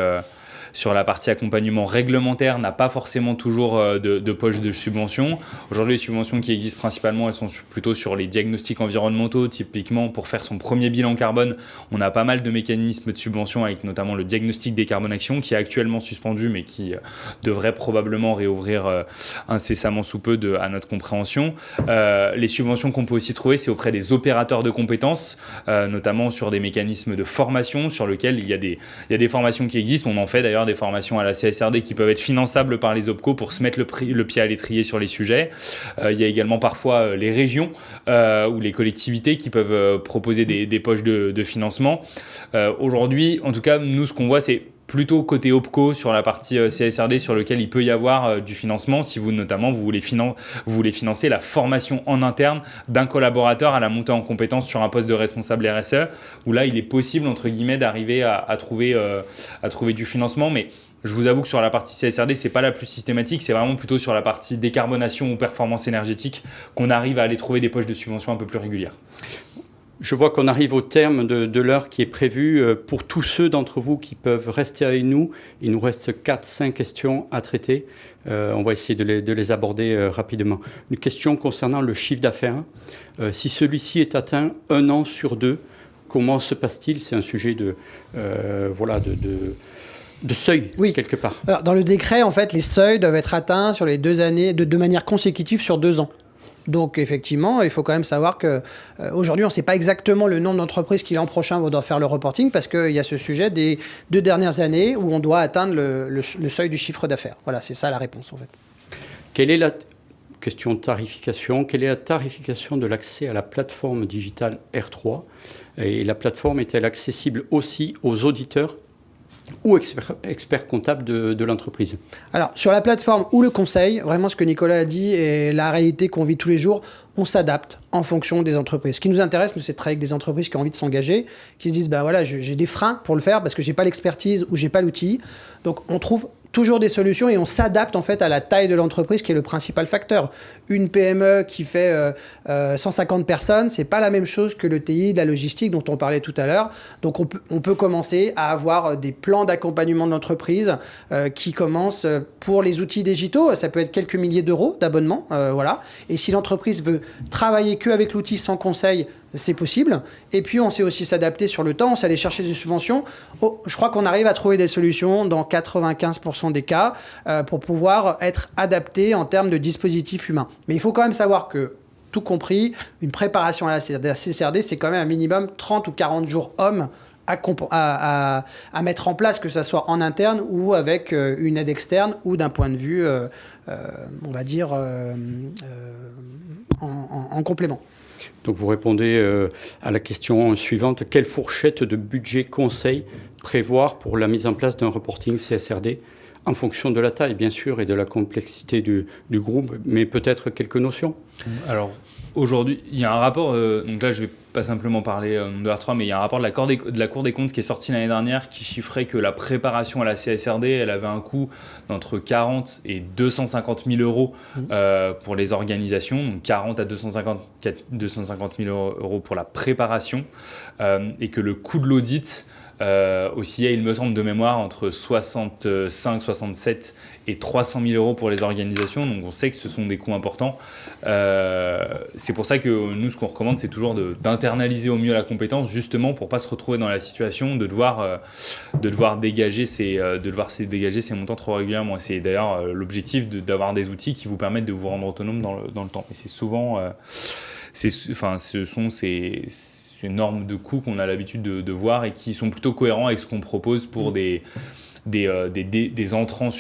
accompagnement réglementaire n'a pas forcément toujours de poche de subventions. Aujourd'hui, les subventions qui existent principalement, elles sont plutôt sur les diagnostics environnementaux. Typiquement, pour faire son premier bilan carbone, on a pas mal de mécanismes de subventions avec notamment le diagnostic décarbonation qui est actuellement suspendu mais qui devrait probablement réouvrir incessamment sous peu à notre compréhension. Les subventions qu'on peut aussi trouver, c'est auprès des opérateurs de compétences, notamment sur des mécanismes de formation sur lesquels il y a des formations qui existent. On en fait d'ailleurs des formations à la CSRD qui peuvent être finançables par les OPCO pour se mettre le pied à l'étrier sur les sujets. Il y a également parfois les régions ou les collectivités qui peuvent proposer des poches de financement. Aujourd'hui, en tout cas, nous, ce qu'on voit, c'est plutôt côté OPCO sur la partie CSRD sur lequel il peut y avoir du financement si vous notamment vous voulez financer la formation en interne d'un collaborateur à la montée en compétence sur un poste de responsable RSE où là il est possible entre guillemets d'arriver à trouver du financement. Mais je vous avoue que sur la partie CSRD, c'est pas la plus systématique, c'est vraiment plutôt sur la partie décarbonation ou performance énergétique qu'on arrive à aller trouver des poches de subvention un peu plus régulières. Je vois qu'on arrive au terme de l'heure qui est prévue. Pour tous ceux d'entre vous qui peuvent rester avec nous, il nous reste 4-5 questions à traiter. On va essayer de les aborder rapidement. Une question concernant le chiffre d'affaires. Si celui-ci est atteint 1 an sur 2, comment se passe-t-il ? C'est un sujet de seuil, oui, quelque part. Alors, dans le décret, en fait, les seuils doivent être atteints sur les 2 années, de manière consécutive sur 2 ans. Donc effectivement, il faut quand même savoir qu'aujourd'hui, on ne sait pas exactement le nombre d'entreprises qui l'an prochain vont devoir faire le reporting parce qu'il y a ce sujet des 2 dernières années où on doit atteindre le seuil du chiffre d'affaires. Voilà, c'est ça la réponse en fait. Quelle est la question de tarification ? Quelle est la tarification de l'accès à la plateforme digitale R3 ? Et la plateforme est-elle accessible aussi aux auditeurs ou expert comptable de l'entreprise? Alors, sur la plateforme ou le conseil, vraiment ce que Nicolas a dit et la réalité qu'on vit tous les jours, on s'adapte en fonction des entreprises. Ce qui nous intéresse, nous, c'est de travailler avec des entreprises qui ont envie de s'engager, qui se disent, ben voilà, j'ai des freins pour le faire parce que j'ai pas l'expertise ou j'ai pas l'outil. Donc, on trouve toujours des solutions et on s'adapte en fait à la taille de l'entreprise qui est le principal facteur. Une PME qui fait 150 personnes, c'est pas la même chose que le TI, de la logistique dont on parlait tout à l'heure. Donc on peut commencer à avoir des plans d'accompagnement de l'entreprise qui commencent pour les outils digitaux. Ça peut être quelques milliers d'euros d'abonnement, voilà. Et si l'entreprise veut travailler qu'avec l'outil sans conseil, c'est possible. Et puis, on sait aussi s'adapter sur le temps. On sait aller chercher des subventions. Je crois qu'on arrive à trouver des solutions dans 95% des cas pour pouvoir être adapté en termes de dispositifs humains. Mais il faut quand même savoir que, tout compris, une préparation à la CSRD, c'est quand même un minimum 30 ou 40 jours hommes à mettre en place, que ce soit en interne ou avec une aide externe ou d'un point de vue, on va dire, en complément. Donc vous répondez à la question suivante. Quelle fourchette de budget conseil prévoir pour la mise en place d'un reporting CSRD en fonction de la taille, bien sûr, et de la complexité du groupe, mais peut-être quelques notions? Alors, aujourd'hui, il y a un rapport, donc là je vais pas simplement parler de R3, mais il y a un rapport de la Cour des comptes qui est sorti l'année dernière qui chiffrait que la préparation à la CSRD, elle avait un coût d'entre 40 et 250 000 euros pour les organisations, donc 40 à 250 000 euros pour la préparation, et que le coût de l'audit oscillait, il me semble, de mémoire entre 65, 67 et 300 000 euros pour les organisations. Donc on sait que ce sont des coûts importants. C'est pour ça que nous, ce qu'on recommande, c'est toujours d'internaliser au mieux la compétence, justement pour ne pas se retrouver dans la situation de devoir dégager ces montants trop régulièrement. C'est d'ailleurs l'objectif d'avoir des outils qui vous permettent de vous rendre autonome dans le temps. Et c'est souvent... ce sont ces normes de coûts qu'on a l'habitude de voir et qui sont plutôt cohérents avec ce qu'on propose pour des des entrants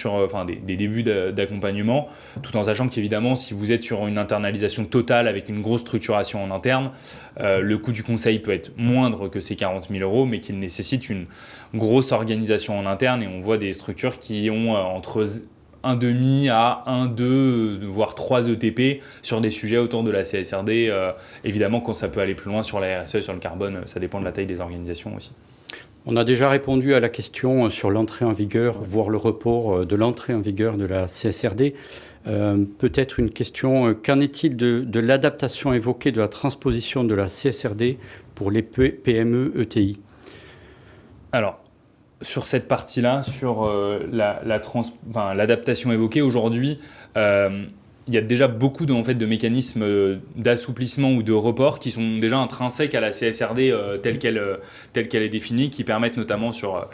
des débuts d'accompagnement, tout en sachant qu'évidemment, si vous êtes sur une internalisation totale avec une grosse structuration en interne, le coût du conseil peut être moindre que ces 40 000 €, mais qu'il nécessite une grosse organisation en interne. Et on voit des structures qui ont entre 1,5 à 1, 2, voire 3 ETP sur des sujets autour de la CSRD. Évidemment, quand ça peut aller plus loin sur la RSE et sur le carbone, ça dépend de la taille des organisations aussi. On a déjà répondu à la question sur l'entrée en vigueur, voire le report de l'entrée en vigueur de la CSRD. Peut-être une question, qu'en est-il de l'adaptation évoquée de la transposition de la CSRD pour les PME ETI ? Alors, sur cette partie-là, sur l'adaptation évoquée aujourd'hui, il y a déjà beaucoup de mécanismes d'assouplissement ou de report qui sont déjà intrinsèques à la CSRD telle qu'elle est définie, qui permettent notamment sur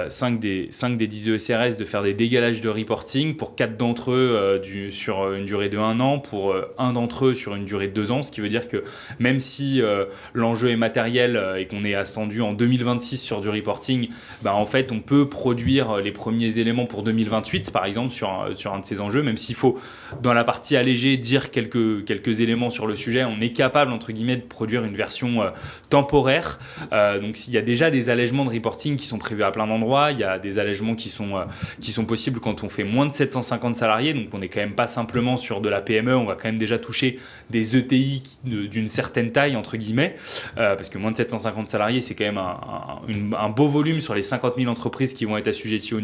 5 des 10 ESRS de faire des dégalages de reporting pour 4 d'entre eux sur une durée de 1 an, pour un d'entre eux sur une durée de 2 ans, ce qui veut dire que même si l'enjeu est matériel et qu'on est attendu en 2026 sur du reporting, en fait on peut produire les premiers éléments pour 2028 par exemple sur un de ces enjeux, même s'il faut dans la partie allégée dire quelques éléments sur le sujet, on est capable entre guillemets de produire une version temporaire. Donc il y a déjà des allègements de reporting qui sont prévus à plein d'endroits, il y a des allègements qui sont possibles quand on fait moins de 750 salariés, donc on n'est quand même pas simplement sur de la PME, on va quand même déjà toucher des ETI d'une certaine taille entre guillemets, parce que moins de 750 salariés c'est quand même un beau volume sur les 50 000 entreprises qui vont être assujetties au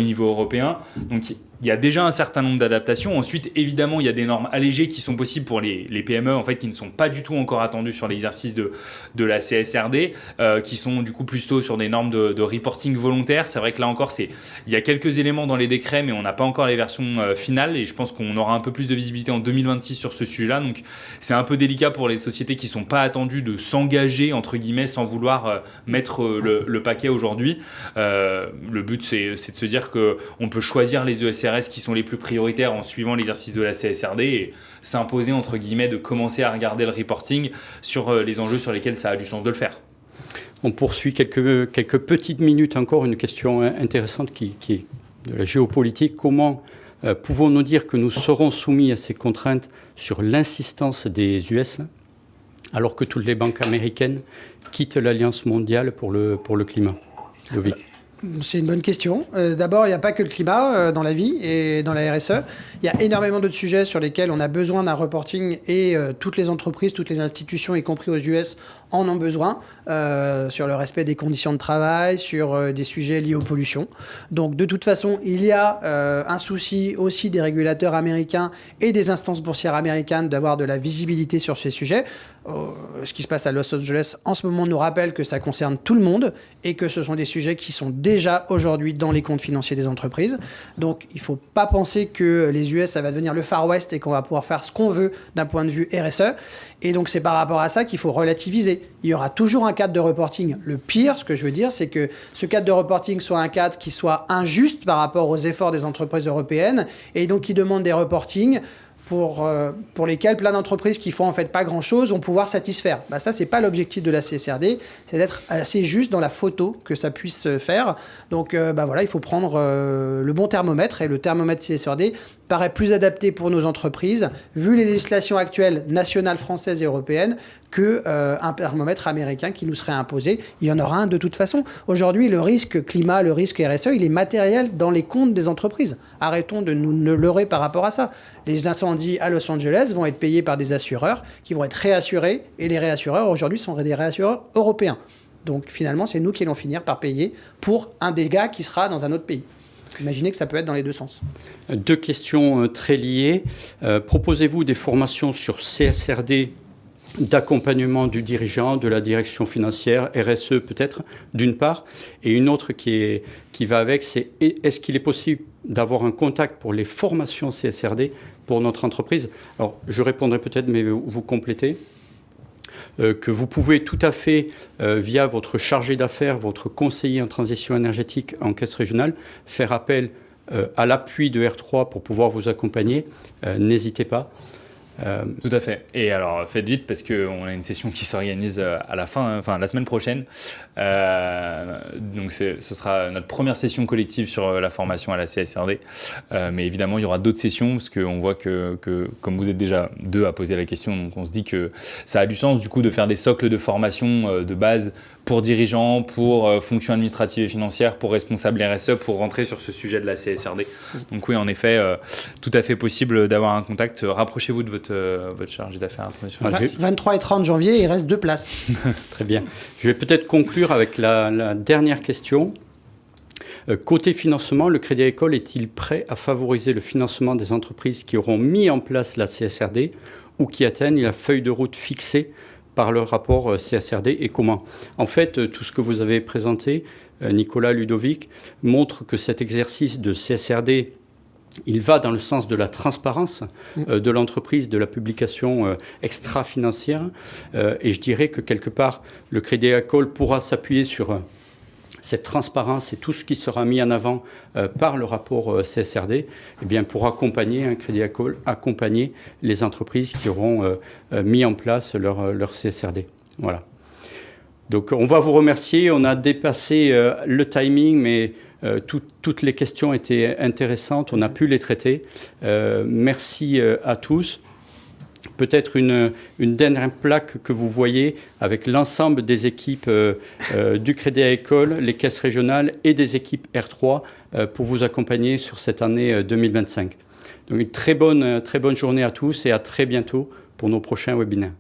niveau européen. Donc il y a déjà un certain nombre d'adaptations. Ensuite, évidemment, il y a des normes allégées qui sont possibles pour les PME, en fait, qui ne sont pas du tout encore attendues sur l'exercice de la CSRD, qui sont du coup plutôt sur des normes de reporting volontaire. C'est vrai que là encore, il y a quelques éléments dans les décrets, mais on n'a pas encore les versions finales, et je pense qu'on aura un peu plus de visibilité en 2026 sur ce sujet-là. Donc, c'est un peu délicat pour les sociétés qui ne sont pas attendues de s'engager, entre guillemets, sans vouloir mettre le paquet aujourd'hui. Le but, c'est de se dire qu'on peut choisir les ESRS qui sont les plus prioritaires en suivant l'exercice de la CSRD et s'imposer entre guillemets de commencer à regarder le reporting sur les enjeux sur lesquels ça a du sens de le faire. On poursuit quelques petites minutes encore, une question intéressante qui est de la géopolitique. Comment pouvons-nous dire que nous serons soumis à ces contraintes sur l'insistance des US alors que toutes les banques américaines quittent l'Alliance mondiale pour le climat ? Lovic. C'est une bonne question. D'abord, il n'y a pas que le climat dans la vie et dans la RSE. Il y a énormément d'autres sujets sur lesquels on a besoin d'un reporting et toutes les entreprises, toutes les institutions, y compris aux US, en ont besoin, sur le respect des conditions de travail, sur des sujets liés aux pollutions. Donc, de toute façon, il y a un souci aussi des régulateurs américains et des instances boursières américaines d'avoir de la visibilité sur ces sujets. Ce qui se passe à Los Angeles en ce moment nous rappelle que ça concerne tout le monde et que ce sont des sujets qui sont déjà aujourd'hui dans les comptes financiers des entreprises. Donc il ne faut pas penser que les US, ça va devenir le Far West et qu'on va pouvoir faire ce qu'on veut d'un point de vue RSE. Et donc c'est par rapport à ça qu'il faut relativiser. Il y aura toujours un cadre de reporting. Le pire, ce que je veux dire, c'est que ce cadre de reporting soit un cadre qui soit injuste par rapport aux efforts des entreprises européennes et donc qui demande des reportings pour lesquels plein d'entreprises qui font en fait pas grand-chose vont pouvoir satisfaire. Ça, c'est pas l'objectif de la CSRD, c'est d'être assez juste dans la photo que ça puisse faire. Donc voilà, il faut prendre le bon thermomètre, et le thermomètre CSRD paraît plus adapté pour nos entreprises, vu les législations actuelles nationales, françaises et européennes, qu'un thermomètre américain qui nous serait imposé. Il y en aura un de toute façon. Aujourd'hui, le risque climat, le risque RSE, il est matériel dans les comptes des entreprises. Arrêtons de nous leurrer par rapport à ça. Les incendies à Los Angeles vont être payés par des assureurs qui vont être réassurés, et les réassureurs aujourd'hui sont des réassureurs européens. Donc finalement, c'est nous qui allons finir par payer pour un dégât qui sera dans un autre pays. Imaginez que ça peut être dans les deux sens. Deux questions très liées. Proposez-vous des formations sur CSRD d'accompagnement du dirigeant, de la direction financière, RSE peut-être, d'une part, et une autre qui va avec, c'est est-ce qu'il est possible d'avoir un contact pour les formations CSRD pour notre entreprise ? Alors, je répondrai peut-être, mais vous complétez. Que vous pouvez tout à fait, via votre chargé d'affaires, votre conseiller en transition énergétique en caisse régionale, faire appel à l'appui de R3 pour pouvoir vous accompagner. N'hésitez pas. Tout à fait. Et alors, faites vite parce qu'on a une session qui s'organise à la fin, enfin la semaine prochaine. Donc, ce sera notre première session collective sur la formation à la CSRD. Mais évidemment, il y aura d'autres sessions parce qu'on voit que, comme vous êtes déjà deux à poser la question, donc on se dit que ça a du sens du coup de faire des socles de formation de base pour dirigeants, pour fonctions administratives et financières, pour responsables RSE, pour rentrer sur ce sujet de la CSRD. Donc oui, en effet, tout à fait possible d'avoir un contact. Rapprochez-vous de votre chargé d'affaires internationales. 23 et 30 janvier, il reste 2 places. Très bien. Je vais peut-être conclure avec la dernière question. Côté financement, le Crédit Agricole est-il prêt à favoriser le financement des entreprises qui auront mis en place la CSRD ou qui atteignent la feuille de route fixée par le rapport CSRD et comment? En fait, tout ce que vous avez présenté, Nicolas, Ludovic, montre que cet exercice de CSRD, il va dans le sens de la transparence de l'entreprise, de la publication extra-financière. Et je dirais que quelque part, le Crédit Agricole pourra s'appuyer sur cette transparence et tout ce qui sera mis en avant par le rapport CSRD, eh bien, pour accompagner un Crédit Agricole, accompagner les entreprises qui auront mis en place leur CSRD. Voilà. Donc, on va vous remercier. On a dépassé le timing, mais toutes les questions étaient intéressantes. On a pu les traiter. Merci à tous. Peut-être une dernière plaque que vous voyez avec l'ensemble des équipes du Crédit Agricole, les caisses régionales et des équipes R3 pour vous accompagner sur cette année 2025. Donc une très bonne journée à tous et à très bientôt pour nos prochains webinaires.